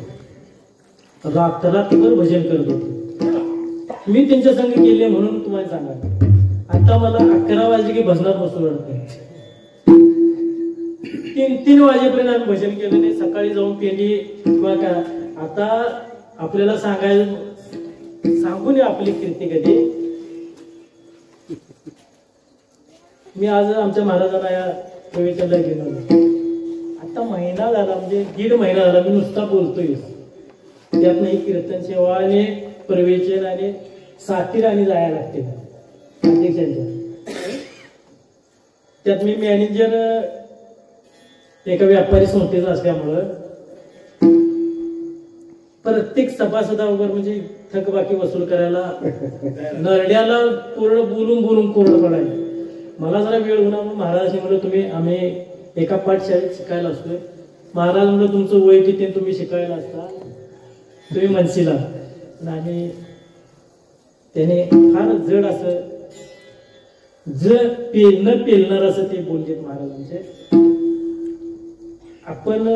रात्रभर भजन करत होते. मी त्यांच्या संग केले म्हणून तुम्हाला सांगा. आता मला 11 वाजले की भजनात बसू वाटतंय. 3-3 वाजेपर्यंत आम्ही भजन केलं नाही. सकाळी जाऊन पेंडी किंवा का आता आपल्याला सांगू नये आपली कीर्ती कधी. मी आज आमच्या महाराजांना या प्रवेशाला गेलो. आता महिना झाला, म्हणजे 1.5 महिना झाला मी नुसता बोलतोय. त्यातनं ही कीर्तन सेवा आणि प्रवेशन आणि सातीर आणि जायला लागते अध्यक्षांच्या. त्यात मी मॅनेजर एका व्यापारी संस्थेचा असल्यामुळं प्रत्येक सभासदावर म्हणजे थकबाकी वसूल करायला नरड्याला पूर्ण बोलून कोरडं पडायला मला जरा वेळ होणार म्हणून महाराज म्हणलं आम्ही एका पाठशाळेत शिकायला असतोय. महाराज म्हणलं तुमचं वय किती तुम्ही शिकायला असता तुम्ही मनसीला. आणि त्याने फार जड असं पेलणार असं ते बोललेत महाराजांचे. आपण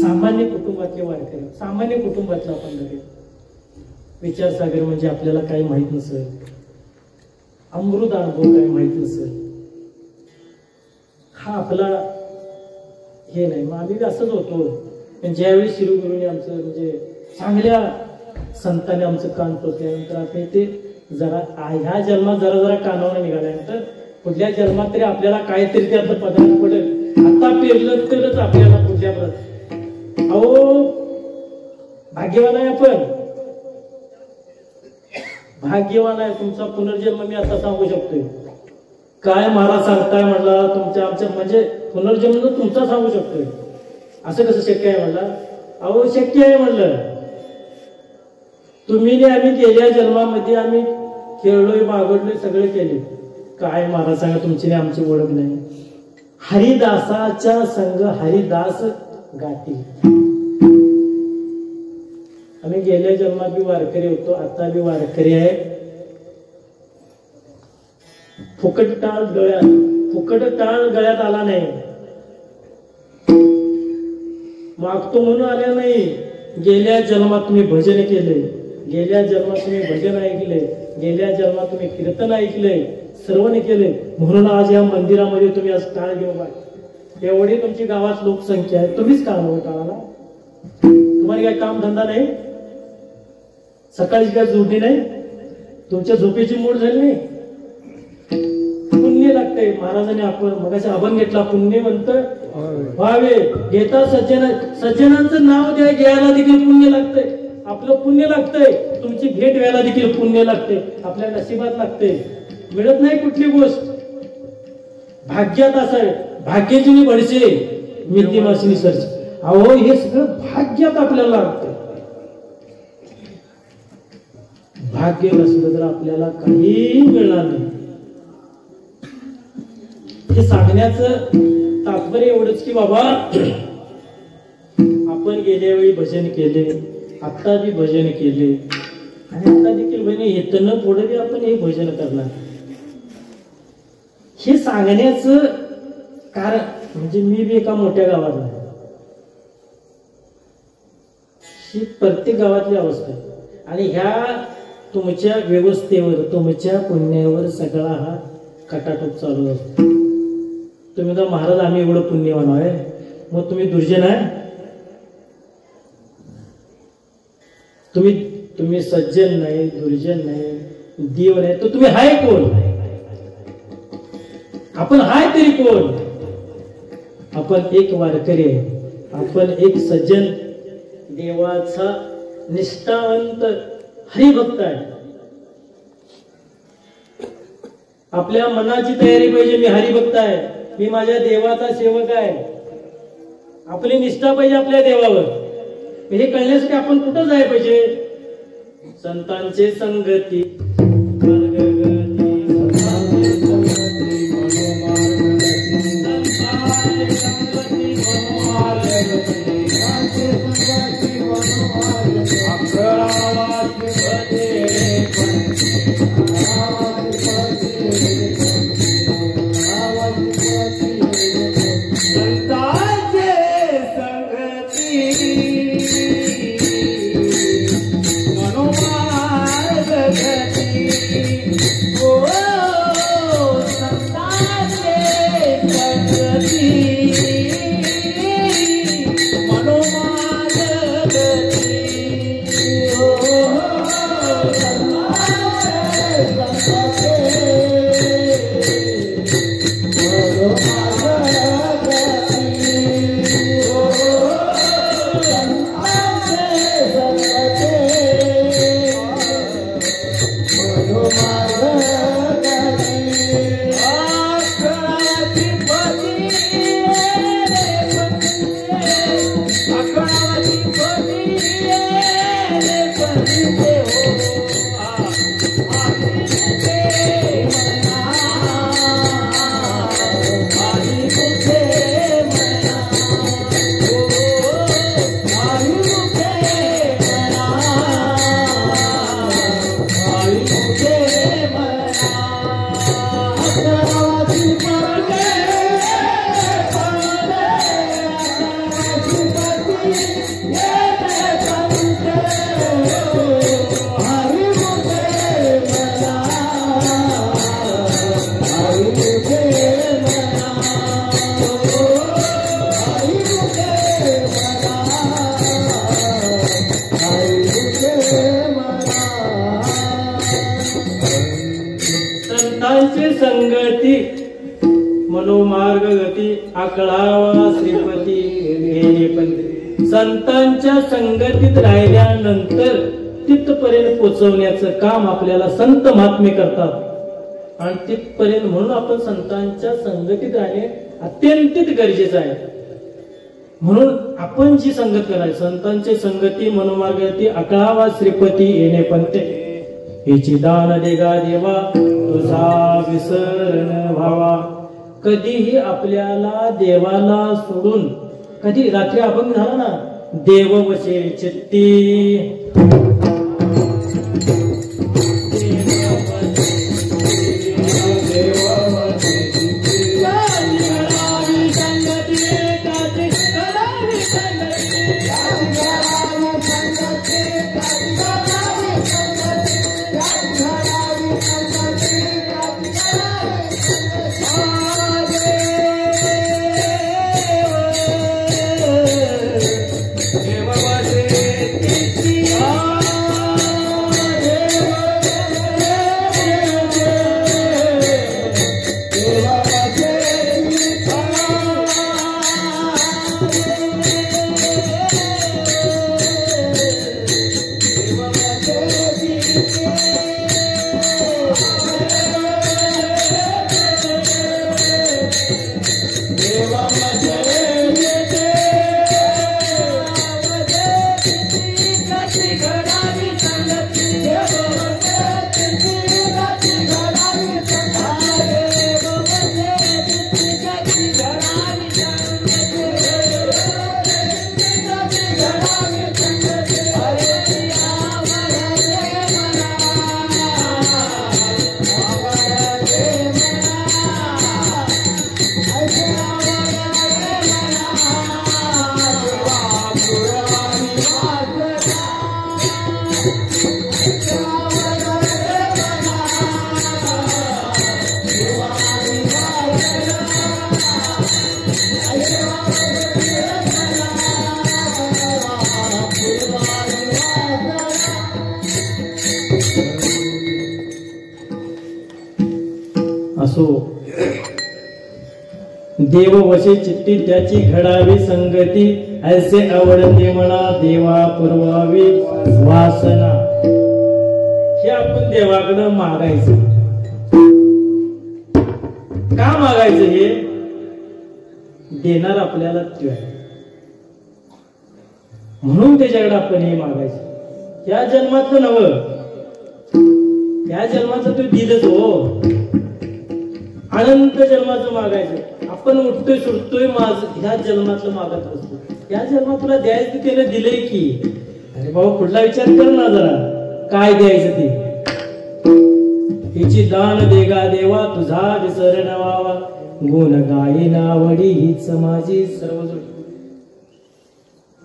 सामान्य कुटुंबातले वारकरी सामान्य कुटुंबातला आपण लगेच विचारसागर म्हणजे आपल्याला काही माहित नसेल अमृत अनुभव काही माहित नसेल हा आपला हे नाही. मग आम्ही असंच होतो. पण ज्यावेळी शिरूगुरूंनी आमचं म्हणजे चांगल्या संतांनी आमचं कान टोचल्यानंतर आपण ते जरा ह्या जन्मात जरा कानावर निघाल्यानंतर पुढल्या जन्मात तरी आपल्याला काहीतरी त्यातलं पदार्थ पडेल. आता पेरलं तरच आपल्याला पुढल्या अहो भाग्यवान आहे आपण भाग्यवान आहे. तुमचा पुनर्जन्म मी आता सांगू शकतोय. काय महाराज सांगताय म्हणला आमच्या म्हणजे पुनर्जन्म तुमचा सांगू शकतोय. असं कसं शक्य आहे म्हणला. अहो शक्य आहे म्हणलं. तुम्ही आम्ही गेल्या जन्मामध्ये आम्ही खेळलोय बागडलोय सगळे केले. काय महाराज सांगा तुमची आमची ओळख नाही. हरिदासाच्या संग हरिदास गाती. आम्ही गेल्या जन्मात बी वारकरी होतो आता बी वारकरी आहे. फुकट टाळ गळ्यात आला नाही. मागतो म्हणून आल्या नाही. गेल्या जन्मात तुम्ही भजन केले गेल्या जन्मात तुम्ही भजन ऐकले गेल्या जन्मात तुम्ही कीर्तन ऐकले श्रवण केले म्हणून आज या मंदिरामध्ये तुम्ही आज टाळ घेऊन आले. एवढी तुमची गावात लोकसंख्या आहे तुम्हीच का नव्हतं टाळाला. तुम्हाला काय काम धंदा नाही सकाळची काय जोडणी नाही तुमच्या झोपेची मूड झाली नाही. पुण्य लागतंय. महाराजांनी आपण मगाशी आभन घेतला पुण्यवंत व्हावे घेता सज्जनांचं नाव घ्यायला देखील पुण्य लागतंय. आपलं पुण्य लागतंय. तुमची भेट व्हायला देखील पुण्य लागते. आपल्या नशिबात लागते. मिळत नाही कुठली गोष्ट भाग्यात असं आहे. भाग्याची भडसे मिळती मासनी सर्च. अहो हे सगळं भाग्यात आपल्याला लागतं. भाग्य नसलं तर आपल्याला काही मिळणार नाही. हे सांगण्याचं तात्पर्य एवढंच की बाबा आपण गेल्या वेळी भजन केले आता बी भजन केले आणि आता देखील भजन येतं पुढे बी आपण हे भजन करणार. हे सांगण्याचं कारण म्हणजे मी बी एका मोठ्या गावात आहे. ही प्रत्येक गावातली अवस्था आहे आणि ह्या तुमच्या व्यवस्थेवर तुमच्या पुण्यावर सगळा हा कटाटोप चालू असतो. तुम्ही तर महाराज आम्ही एवढं पुण्यवान आहे मग तुम्ही दुर्जन आहे. तुम्ही सज्जन नाही दुर्जन नाही देव नाही तर तुम्ही हाय कोण. आपण हाय तरी कोण. आपण एक वारकरी आहे. आपण एक सज्जन देवाचा निष्ठावंत हरिभक्त आहे. आपल्या मनाची तयारी पाहिजे. मी हरिभक्त आहे. मी माझ्या देवाचा सेवक आहे. आपली निष्ठा पाहिजे आपल्या देवावर. हे कळण्यासाठी आपण कुठं जायला पाहिजे. संतांचे संगती आकळावा श्रीपती घेणे पंते. संतांच्या संगतीत राहिल्यानंतर तिथपर्यंत पोचवण्याचं काम आपल्याला संत महात्मे करतात आणि तिथपर्यंत म्हणून आपण संतांच्या संगतीत राहणे अत्यंत गरजेचं आहे. म्हणून आपण जी संगत करायची संतांची संगती मनोमार्गाती आकळावा श्रीपती येणे पंते. हिची दान देगा देवा तुझा विसरण व्हावा. कधीही आपल्याला देवाला सोडून कधी रात्री अभंग झाला ना देव वसे चित्ती देव वशे चित्ती त्याची घडावी संगती ऐसे आवडते म्हणा देवा पुरवावी वासना. हे आपण देवाकडे मागायचं. का मागायचं? हे देणार आपल्याला तो आहे म्हणून त्याच्याकडे आपण हे मागायचं. या जन्मातलं नवं या जन्माचं तू दिलंच हो. अनंत जन्माचं मागायचं. आपण उठतोय सुटतोय ह्या जन्मातलं मागत असतो. या जन्मात तुला द्यायचं त्याने दिलंय की. अरे बाबा पुढला विचार कर ना जरा काय द्यायचं ते. हिची दान देगा देवा तुझा विसरण व्हावा. गुण गाई नावडी हीच माझी सर्व जोडी.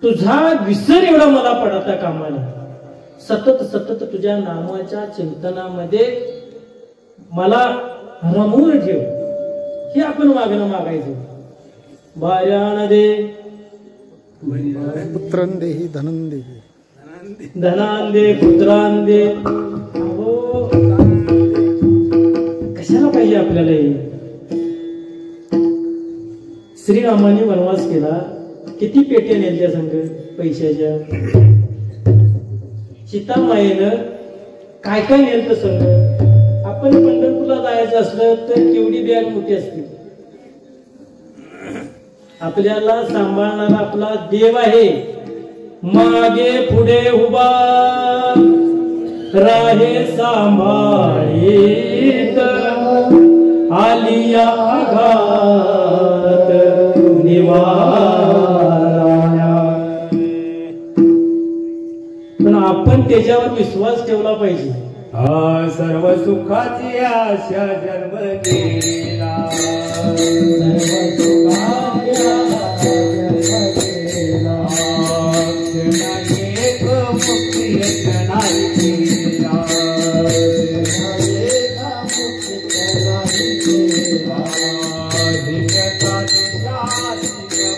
तुझा विसर एवढा मला पडता कामा नये. सतत सतत तुझ्या नामाच्या चिंतनामध्ये मला रमून ठेव. हे आपण मागणं मागायचं. भार्यान दे पुत्रं देहि धनं देहि. धनान दे पुत्रान दे. हो कशाला पाहिजे आपल्याला हे? श्रीरामाने वनवास केला. किती पेट्या नेल्या संघ पैशाच्या. सीतामायेनं काय काय नेलं संघ. आपण पंढरपूरला जायचं असलं तर केवढी बॅग मोठी असते. आपल्याला सांभाळणारा आपला देव आहे. मागे पुढे उभा राहे सांभाळीत. आलिया आघात निवाराया. पण आपण त्याच्यावर विश्वास ठेवला पाहिजे. हा सर्व सुखाची आशा जन्म गेला. सर्व सुखाची आशा जन्म गेला. एक मुक्ती नाही केला.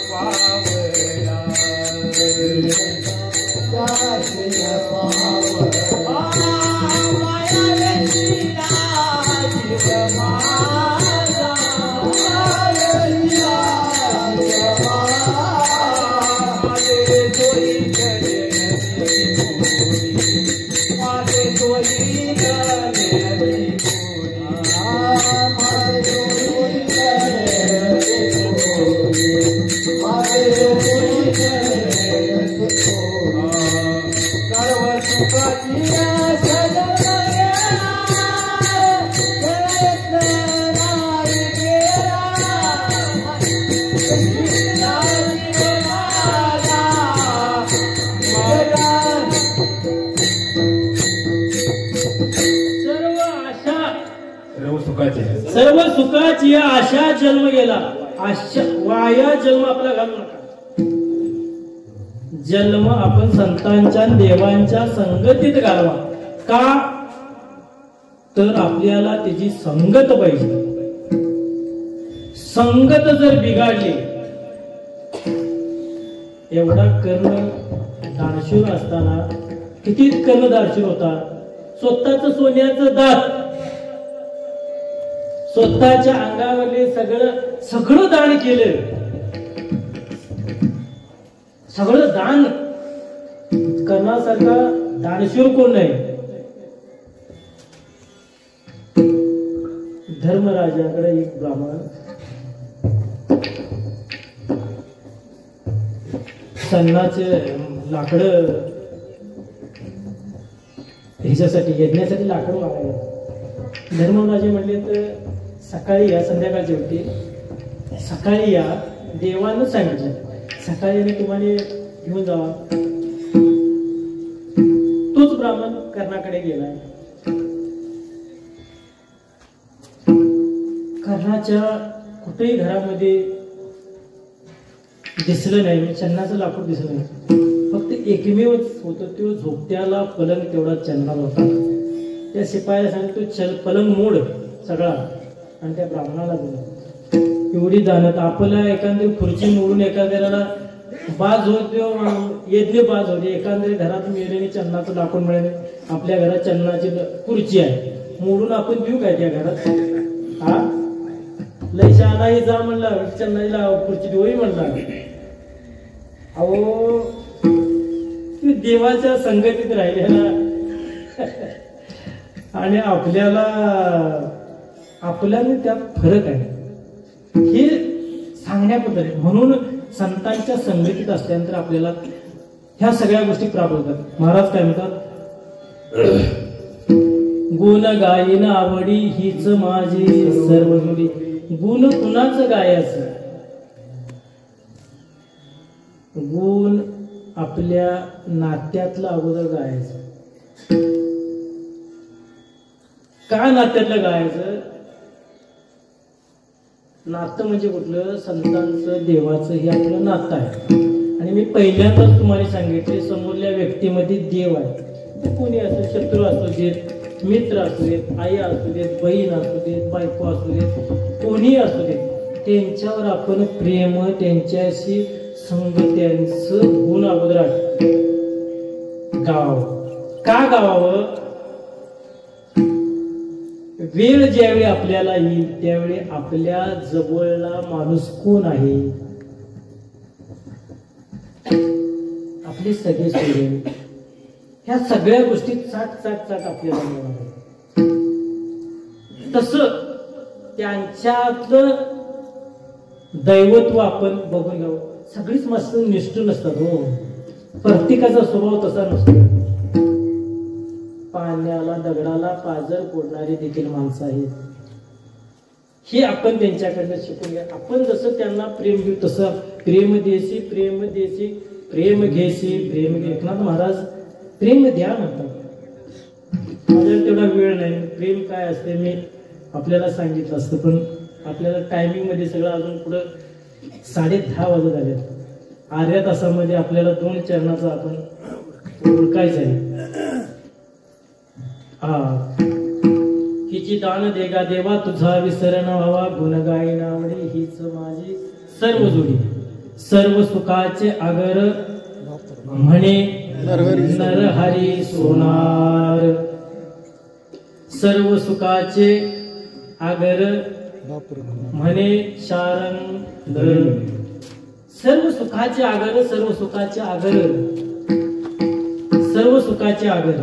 पावला सर्व सुखाची आशा सर्व सुखाची आशा जन्म गेला. आशा वाया जन्म आपला घालू नका. जन्म आपण संतांच्या देवांच्या संगतीत घालवा. का तर आपल्याला त्याची संगत पाहिजे. संगत जर बिघडली, एवढा कर्ण दानशूर असताना किती कर्ण दानशूर होता. स्वतःच सोन्याचं दात, स्वतःच्या अंगावरले सगळं दान केलं. सगळं दान करण्यासारखा दानशूर कोण नाही. धर्मराजाकडे एक ब्राह्मण सन्नाचे लाकडं ह्याच्यासाठी यज्ञासाठी लाकडं मागायला. धर्मराजे म्हणले तर सकाळी या, संध्याकाळची होती. सकाळी या, देवानं सांगितलं सकाळी तुम्हाला घेऊन जावा. तोच ब्राह्मण कर्णाकडे गेलाय. कर्णाच्या कुठेही घरामध्ये दिसलं नाही, चन्नाचं लाकूड दिसलं नाही. फक्त एकमेवच होतं, तो झोपट्याला पलंग तेवढा चन्नाचा होता. त्या शिपायाला सांगितलं पलंग मोड सगळा आणि त्या ब्राह्मणाला दिला. एवढी दानत आपल्याला एखादी खुर्ची मोडून एखाद्याला बाज होतो, यज्ञ बाज होते. एखाद्या घरात मिळालेली चन्नाचं लाकूड मिळाले, आपल्या घरात चन्नाची खुर्ची आहे, मोडून आपण देऊ काय त्या घरात? हा लय शहाणाही जा म्हणला, चन्नाची खुर्ची देऊ म्हणला. अहो देवाच्या संगतीत राहिलेला आणि आपल्याला त्यात फरक आहे हे सांगण्याबद्दल. म्हणून संतांच्या संगतीत असल्यानंतर आपल्याला ह्या सगळ्या गोष्टी प्राप्त होतात. महाराज काय म्हणतात, गुण गायीन आवडी हीच माझी सर्व जोडी. गुण कुणाचं गायाचं? गुण आपल्या नात्यातलं अगोदर गायचं. काय नात्यातलं गायचं? नातं म्हणजे कुठलं? संतांचं, देवाचं हे आपलं नातं आहे. आणि मी पहिल्यांदाच तुम्हाला सांगितले, समोरल्या व्यक्तीमध्ये देव आहे. ते कोणी असो, शत्रू असू देत, मित्र असू देत, आई असू देत, बहीण असू देत, बायको असू देत, कोणी असू देत, त्यांच्यावर आपण प्रेम, त्यांच्याशी संगत्यांचं गुण अगोदर गावावं. का गावावं? वेळ ज्यावेळी आपल्याला येईल त्यावेळी आपल्या जवळला माणूस कोण आहे, आपले सगळे सोडून ह्या सगळ्या गोष्टी चाट आपल्याला मिळणार. तसं त्यांच्यातलं दैवत्व आपण बघून घ्यावं. सगळीच मस्त निष्ठुर नसतात हो, प्रत्येकाचा स्वभाव तसा नसतो. पाण्याला दगडाला पाजर फोडणारी देखील माणसं आहेत. हे आपण त्यांच्याकडनं शिकून घ्या. आपण जसं त्यांना प्रेम देऊ तसं प्रेम देसी प्रेम देसी प्रेम घेसी प्रेम घे. एकनाथ महाराज प्रेम द्या म्हणतात. माझ्याला तेवढा वेळ नाही. प्रेम काय असते मी आपल्याला सांगितलं असतं, पण आपल्याला टायमिंग मध्ये सगळं अजून पुढं 10:30 वाजत आले. अर्ध्या तासामध्ये आपल्याला 2 चरणाचं आपण ओळखायचं आहे. हिची दान देगा देवा तुझा विसरण व्हावा, गुण गाई नावडी हीच माझी सर्व जोडी. सर्व सुखाचे आगर म्हणे नरहरी सोनार. सर्व सुखाचे आगर म्हणे शारंग. सर्व सुखाचे आगर, सर्व सुखाचे आगर, सर्व सुखाचे आगर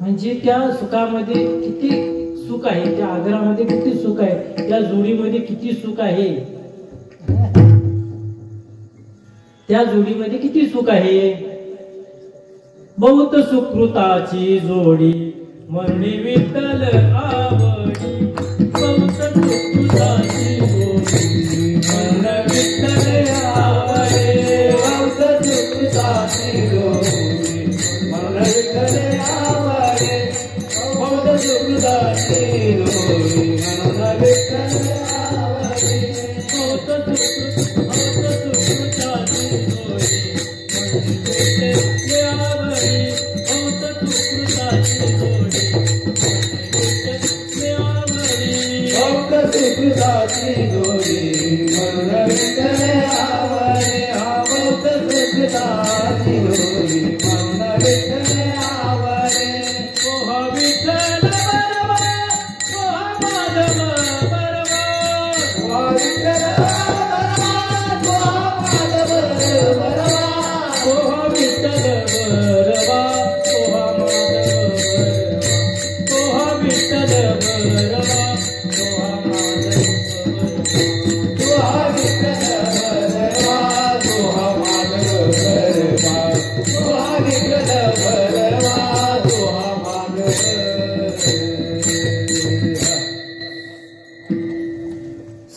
म्हणजे त्या सुखामध्ये किती सुख आहे, त्या आग्रामध्ये किती सुख आहे, त्या जोडीमध्ये किती सुख आहे. त्या जोडीमध्ये किती सुख आहे. बहुत सुकृताची जोडी म्हणून विठ्ठल आवडी. बहुत सुकृताची जोडी म्हणून विठ्ठल आवडे. बहुत सुकृताची जोडी म्हणून विठ्ठल आवडे. बहुत सुकृताची जोडी म्हणून विठ्ठल आवडे. बहुत सुकृताची जोडी सुकृताची जोडी म्हणून विठ्ठल आवडे. बहुत सुकृताची जोडी म्हणून विठ्ठल आवडे. ओहा विठ्ठल बरवा ओहा माधव बरवा. ओहा विठ्ठल बरवा ओहा माधव बरवा. ओहा विठ्ठल बरवा ओहा माधव बरवा. ओहा विठ्ठल बरवा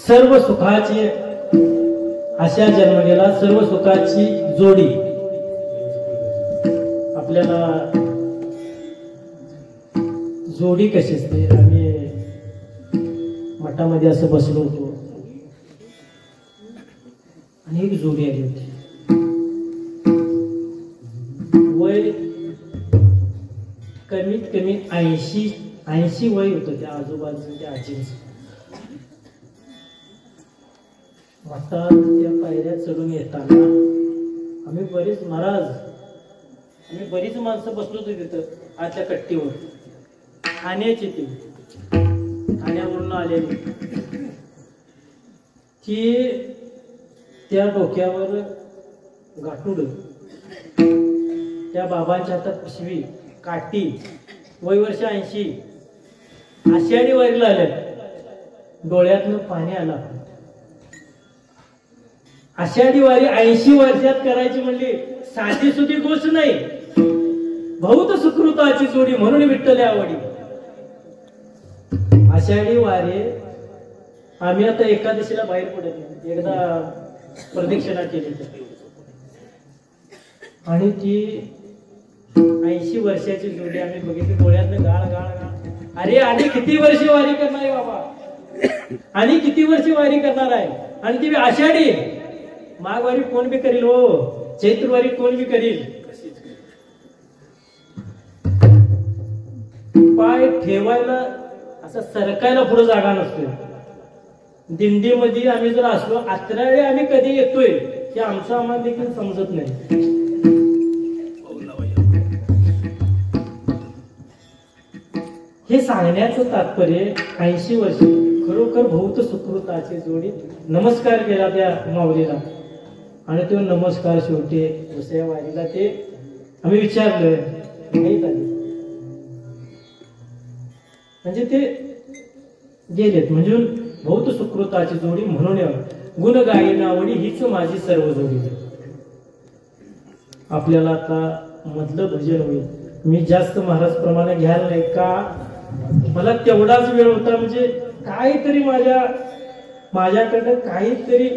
सर्व सुखाची अशा जन्मलेला सर्व सुखाची जोडी. आपल्याला जोडी कशी असते. आम्ही मठामध्ये असं बसलो होतो आणि एक जोडी आली होती. वय कमीत कमी 80 वय होतं त्या आजूबाजूच्या आजींचं. आता त्या पायऱ्या चढून येताना आम्ही बरीच माणसं बसलो होतो तिथं आतल्या कट्टीवर. ठाण्याची ती ठाण्यावरून आलेली की त्या डोक्यावर गाठुड, त्या बाबांच्या हातात पिशवी, काठी, वय वर्ष 80. आषाढी वारीला आल्या. डोळ्यातनं पाणी आला. आषाढी वारी 80 वर्षात करायची म्हणजे साधी सुधी गोष्ट नाही. बहुत सुकृताची जोडी म्हणून विठ्ठल आवडी. आषाढी वारी आम्ही आता एकादशीला बाहेर पडत नाही. एकदा प्रदक्षिणा केली आणि ती 80 वर्षाची जोडी आम्ही बघितली. डोळ्यातनं गाळ गाळ गाळ. अरे आणि किती वर्ष वारी करणार आहे बाबा. आणि किती वर्ष वारी करणार आहे. आणि ती आषाढी माघवारी कोण बी करील हो. चैत्रवारी कोण बी करील. पाय ठेवायला असं सरकायला पुढे जागा नसते. दिंडीमध्ये आम्ही जर असलो अत्राळे आम्ही कधी येतोय हे आमचं आम्हाला देखील समजत नाही. हे सांगण्याचं तात्पर्य 80 वर्ष खरोखर बहुत सुकृताची जोडी. नमस्कार केला त्या माऊलीला आणि तो नमस्कार शेवटी दुसऱ्या वारीला ते आम्ही विचारलं नाही झाले म्हणजे ते गेलेत. म्हणजे बहुत सुकृताची जोडी म्हणून गुण गायी नावडी हीच माझी सर्व जोडी. आपल्याला आता मधलं भजन होईल. मी जास्त महाराज प्रमाणे घ्यायला नाही का मला तेवढाच वेळ होता. म्हणजे काहीतरी माझ्याकडं काहीतरी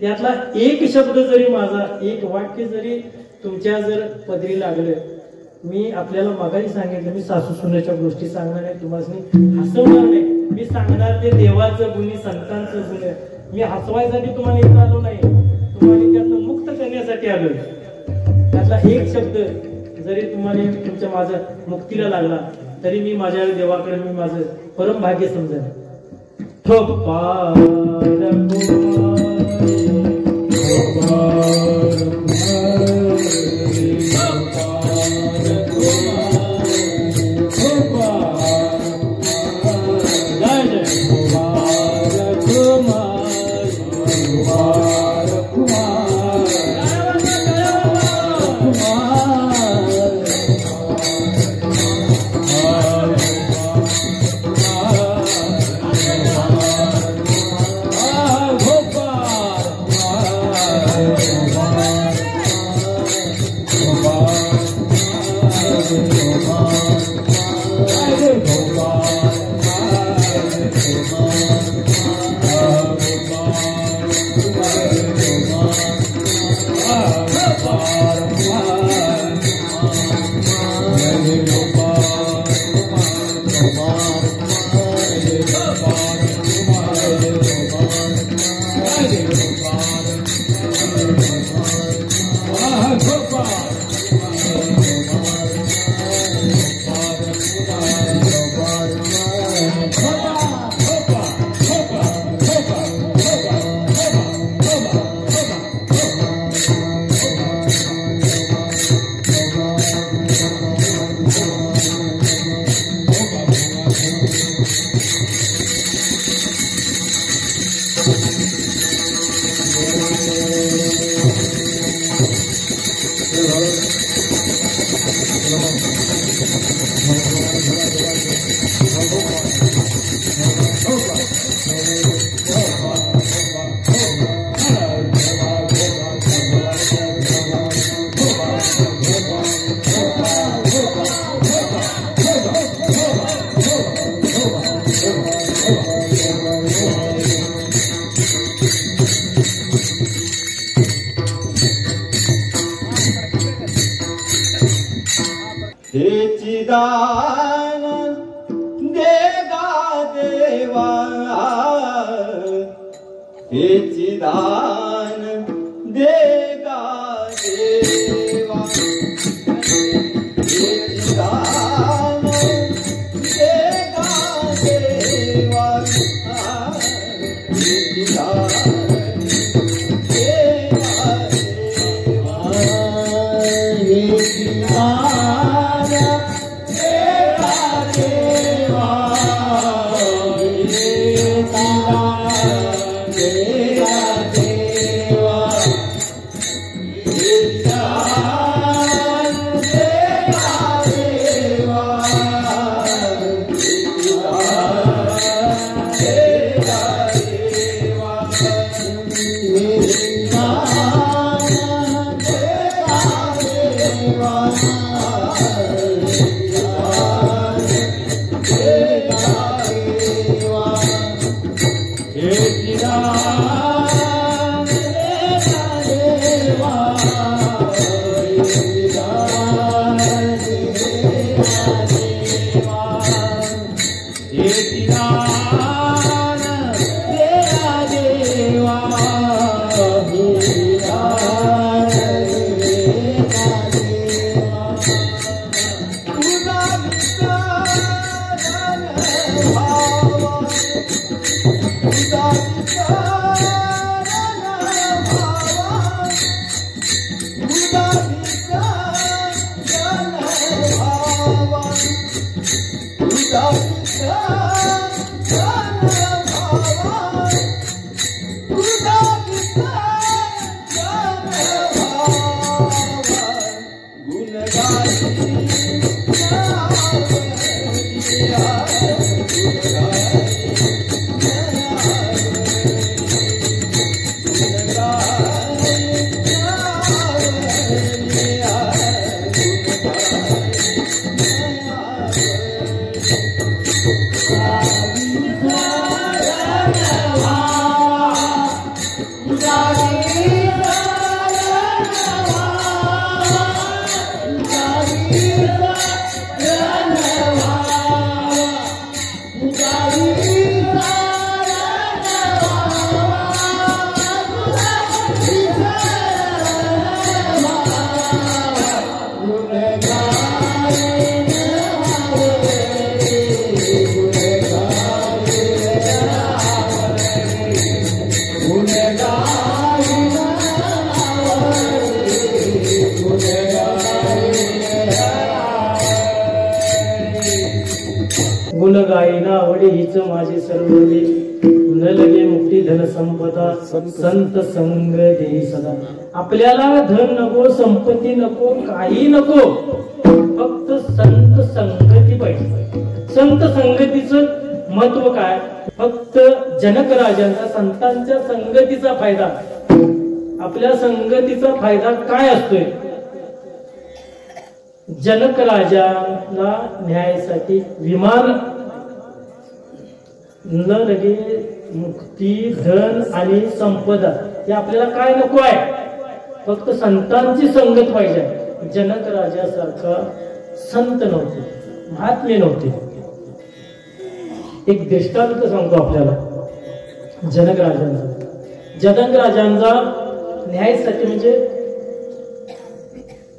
त्यातला एक शब्द जरी माझा एक वाक्य जरी तुमच्या जर पदरी लागलं. मी आपल्याला मागाही सांगितलं मी सासू सुनेच्या गोष्टी सांगणार नाही. तुम्हाला हसवणार नाही. मी सांगणार ते देवाचं गुणी संतांचं गुण. मी हसवायसाठी तुम्हाला इथं आलो नाही. तुम्हाला त्यातनं मुक्त करण्यासाठी आलो. त्यातला एक शब्द जरी तुम्हाला तुमच्या माझ्या मुक्तीला लागला तरी मी माझ्या देवाकडे मी माझं परम भाग्य समजेन. Bye. दान देगा देवा हेची दान देगा देवा हेची दान देगा देवा हेची दान देगा देवा हेची गुण गायना आवडी हीच माझी सर्वली न लगे मुक्ती धन संपदा संत संग देई सदा. आपल्याला धन नको, संपत्ती नको, काही नको, फक्त संत संगती पाहिजे. संत संगतीचं महत्व काय? फक्त जनक राजांचा संतांच्या संगतीचा फायदा. आपल्या संगतीचा फायदा काय असतोय? जनक राजाला न्यायासाठी विमान न लगे मुक्ती धन आणि संपदा हे आपल्याला काय नको आहे? फक्त संतांची संगत पाहिजे. जनक राजासारखा संत नव्हते, महात्मे नव्हते. एक दृष्टांत सांगतो आपल्याला जनक राजांचा. जनक राजांचा न्यायसाठी म्हणजे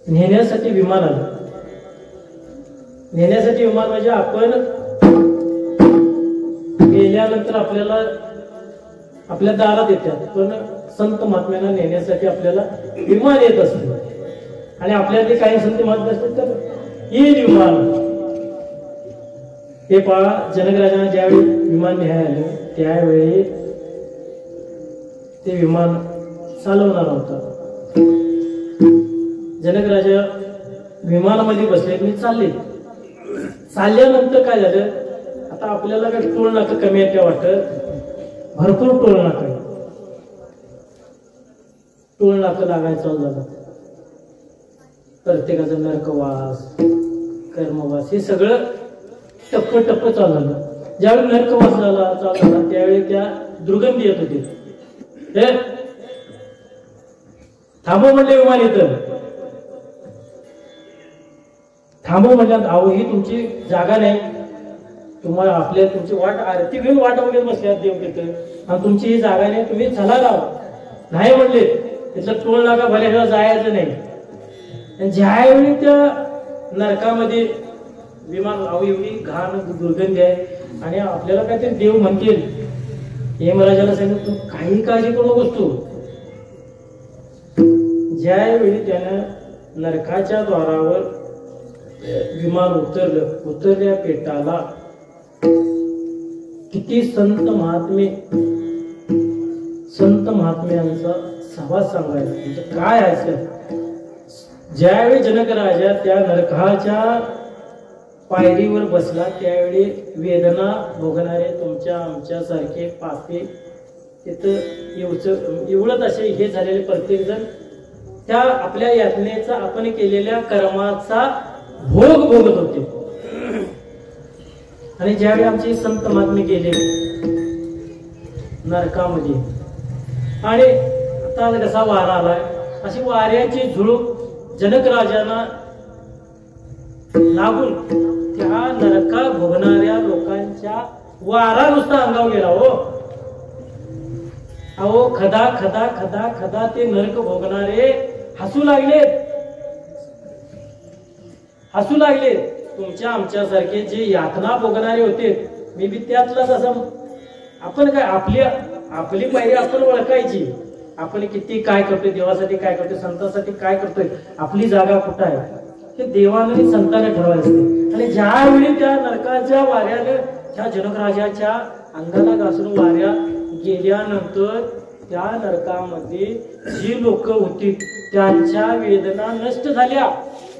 नेण्यासाठी विमान आलं. नेण्यासाठी विमान म्हणजे आपण गेल्यानंतर आपल्याला आपल्या दारात येतात, पण संत महात्म्यांना नेण्यासाठी आपल्याला विमान येत असते. आणि आपल्याला काही संत महात्मे असतात तर येईल विमान. हे पहा, जनकराजांना ज्यावेळी विमान न्याय आलं त्यावेळी ते विमान चालवणार होता. जनक राजा विमानामध्ये बसले, मी चालले. चालल्यानंतर काय झालं, आता आपल्याला काय टोल नाका कमी आहे त्या वाटत, भरपूर टोल नाका आहे. टोल नाका लागायला चालू झालं. प्रत्येकाचा नरकवास, कर्मवास हे सगळं टप्प टप्प चालू झालं. ज्यावेळी नरकवास झाला चालू झाला त्यावेळी त्या दुर्गंधी येत होती. हे थांबव म्हणले विमान येतं. थांबव म्हणल्यात अहो ही तुमची जागा नाही, तुम्हाला आपल्या तुमची वाट आरती घेऊन वाट वगैरे बसल्यात देव तिथं आणि तुमची ही जागा नाही, तुम्ही चला राहा. नाही म्हणले, तिथलं टोल नाका भल्याला जायचं नाही. ज्यावेळी त्या नरकामध्ये विमान अहो एवढी घाण दुर्गंधी आहे आणि आपल्याला काहीतरी देव म्हणतील. यमराजाला सांगितलं तू काही काळजी करू नकोस तू. ज्यावेळी त्यानं नरकाच्या द्वारावर विमान उतरल्या पेटाला किती संत महात्म्यांचा सहवास सांगायचा म्हणजे काय आहे. ज्यावेळी जनक राजा त्या नरकाच्या पायरीवर बसला त्यावेळी वेदना भोगणारे तुमच्या आमच्या सारखे पापी तिथं एवढंच असे हे झालेले प्रत्येक जण त्या आपल्या यातनेचा आपण केलेल्या कर्माचा भोग भोगत होते. आणि ज्यावेळी आमचे संत महात्मे गेले नरकामध्ये आणि आता कसा वारा आलाय अशी वाऱ्याची झुळूक जनक राजांना लागून त्या नरका भोगणाऱ्या लोकांच्या वारा नुसता अंगावर गेला. हो अहो खदा खदा खदा खदा ते नरक भोगणारे हसू लागले. तुमच्या आमच्या सारखे जे यातना भोगणारे होते, मी बी त्यातलाच असं. आपण काय आपली पायरी आपण ओळखायची. आपण किती काय करतोय, देवासाठी काय करतोय, संतांसाठी काय करतोय, आपली जागा कुठं आहे हे देवाने आणि संतांनी ठरवायचं. आणि ज्यावेळी त्या नरकाच्या वाऱ्याने त्या जनकराजाच्या अंगाला घासून वाऱ्या गेल्यानंतर त्या नरकामध्ये जी लोक होती त्यांच्या वेदना नष्ट झाल्या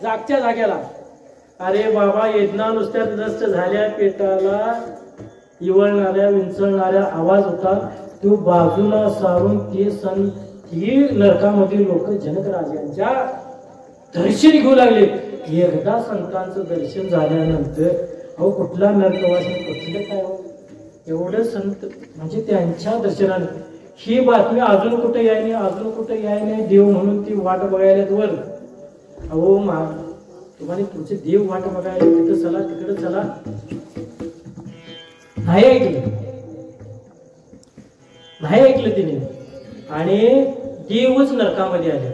जागच्या जाग्याला. अरे बाबा, वेदना नुसत्या नष्ट झाल्या, पेटाला इवळणाऱ्या विंचळणाऱ्या आवाज होता तो बाजूला सारून ते ही नरकामधील लोक जनकराजांच्या दर्शन घेऊ लागले. एकदा संतांचं दर्शन झाल्यानंतर अहो कुठला नरकवासी कुठलं काय एवढं संत म्हणजे त्यांच्या दर्शनाने ही बातमी अजून कुठे याय नाही देव म्हणून ती वाट बघायला वर. अहो तुम्हाला तुमचे देव वाट बघायला तिथं चला तिकडे चला. नाही ऐकलं तिने आणि देवच नरकामध्ये आले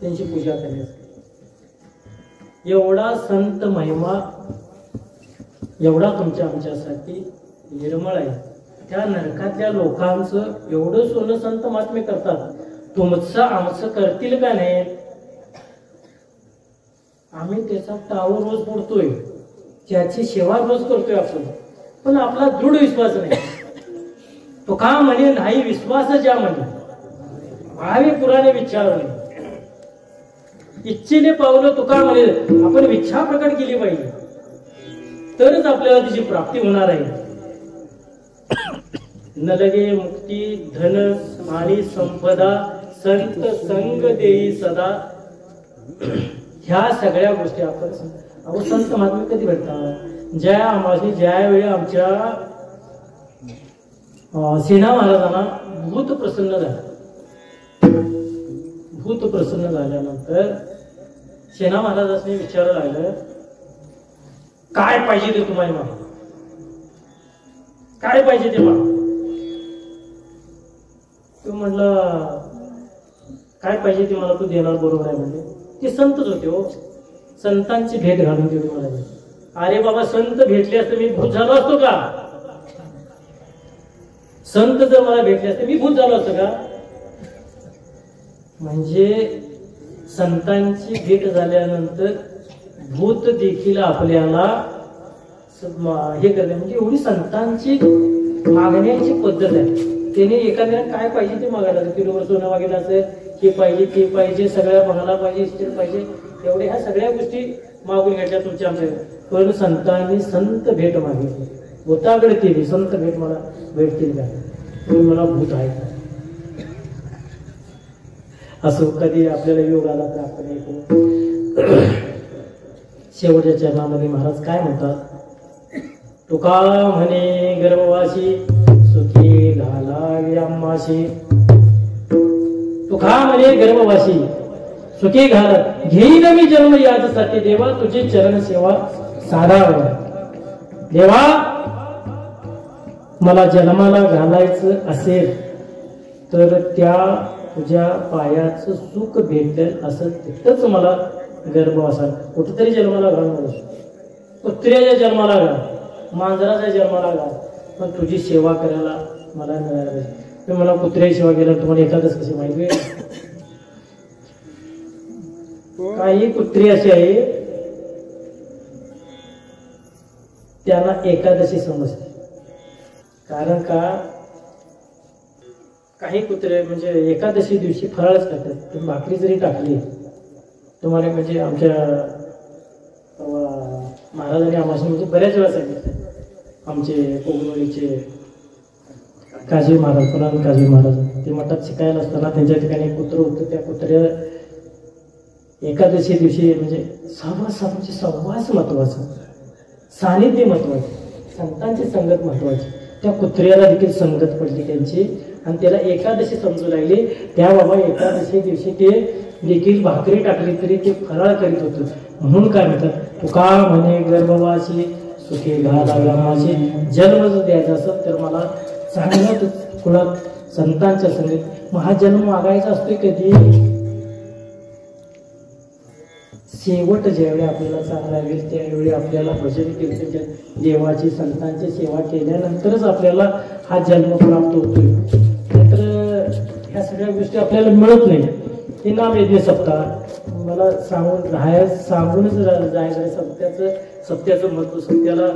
त्यांची पूजा करण्यासाठी. एवढा संत महिमा एवढा तुमच्या आमच्यासाठी निर्मळ आहे. त्या नरकातल्या लोकांचं एवढं सोनं संत महात्मे करतात, तुमचं आमचं करतील का नाही. आम्ही त्याचा टावर रोज पडतोय, त्याची सेवा रोज करतोय आपण, पण आपला दृढ विश्वास नाही. तो का म्हणे नाही विश्वास ज्या म्हणे भावी पुराणे विचारणे इच्छेने पावलं तुका म्हणे. आपण इच्छा प्रकट केली पाहिजे तरच आपल्याला तिची प्राप्ती होणार आहे. न लगे मुक्ती धन आणि संपदा संत संग देई सदा. ह्या सगळ्या गोष्टी आपण अहो संत महात्मे कधी भेटतात. ज्यावेळी आमच्या सेना महाराजांना भूत प्रसन्न झाला. भूत प्रसन्न झाल्यानंतर सेना महाराजांनी विचारायला लागलं, काय पाहिजे ते तुम्हाला मागा, काय पाहिजे ते मागा. तो म्हटलं काय पाहिजे ते मला तू देणार, बरोबर आहे म्हणजे. ते संतच होते हो, संतांची भेट घालून तेवढी मला. अरे बाबा, संत भेटले असते मी भूत झालो असतो का? संत जर मला भेटले असते मी भूत झालो असतो का? म्हणजे संतांची भेट झाल्यानंतर भूत देखील आपल्याला हे करते. म्हणजे एवढी संतांची मागण्याची पद्धत आहे. त्याने एखाद्याला काय पाहिजे ते मागायला, किलोवर सोनं मागितलं असेल, हे पाहिजे ते पाहिजे, सगळ्या बघायला पाहिजे, इस्टेट पाहिजे, एवढे ह्या सगळ्या गोष्टी मागून घ्यायच्या तुमच्या आमच्या. पण संतांनी संत भेट मागितली, भूताकडे केली, संत भेट मला भेटतील का, तुम्ही मला भूत आहे का? असं कधी आपल्याला योग आला तर आपण ऐकू. शेवटच्या चरणामध्ये महाराज काय म्हणतात, तुका म्हणे गर्भवासी सुखी घालावी आम्हाशी. तुका म्हणे गर्भवासी सुखी घाल, घेईन मी जन्म याच्यासाठी देवा, तुझी चरण सेवा साधावा. देवा, मला जन्माला घालायचं असेल तर त्या तुझ्या पायाचं सुख भेटेल असेल तिथंच मला गर्भवासा. कुठेतरी जन्माला घाल, कुत्र्याच्या जन्माला घाल, मांजराच्या जन्माला घाल, पण तुझी सेवा करायला मला मिळालं. तुम्ही मला कुत्र्याची सेवा केल्यावर तुम्हाला एखादच कशी माहिती आहे? काही कुत्री अशी आहे त्यांना एकादशी समजते. कारण का, काही कुत्रे म्हणजे एकादशी दिवशी फराळच करतात. तुम्ही भाकरी जरी टाकली तुम्हाला, म्हणजे आमच्या महाराजांनी आम्हाला म्हणजे बऱ्याच वेळा सांगितलं, आमचे कोगनोळीचे काजी महाराज, पुन्हा काजी महाराज, ते मठात शिकायला असताना त्यांच्या ठिकाणी कुत्र होतं. त्या कुत्र्या एकादशी दिवशी म्हणजे म्हणजे सहवास महत्वाचा, सानिध्य महत्वाचे, संतांची संगत महत्वाची. त्या कुत्र्याला देखील संगत पडली त्यांची आणि त्याला एकादशी समजू लागली. त्या बाबा एकादशी दिवशी ते देखील भाकरी टाकली तरी ते फराळ करीत होतं. म्हणून काय म्हणतात, तुका म्हणे गर्भवासी सुखी घालावी. जन्म जर द्यायचा असेल तर मला चांगल्या कुळात संतांच्या संगत. मग हा जन्म मागायचा असतो कधी, शेवट ज्यावेळी आपल्याला चांगला लागेल त्यावेळी आपल्याला भजन कीर्तन देवाची संतांची सेवा केल्यानंतरच आपल्याला हा जन्म प्राप्त होतोय. नाहीतर ह्या सगळ्या गोष्टी आपल्याला मिळत नाही. हे नाम यज्ञ सप्ताह मला सांगूनच जायचं. सत्याचं महत्व, सत्याला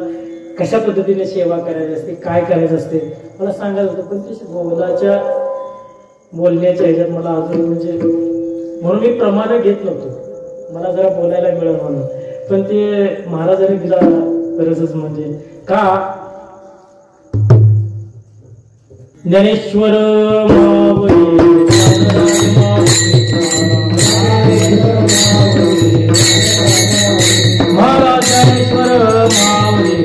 कशा पद्धतीने सेवा करायची असते, काय करायचं असते मला सांगायचं होतं. पण ते बोलण्याच्या ह्याच्यात मला अजून म्हणजे म्हणून मी प्रमाण घेत नव्हतो, मला जरा बोलायला मिळेल म्हणून. पण ते महाराजांनी दिला गरजच. म्हणजे का, ज्ञानेश्वर महाराज ज्ञानेश्वर मावळे,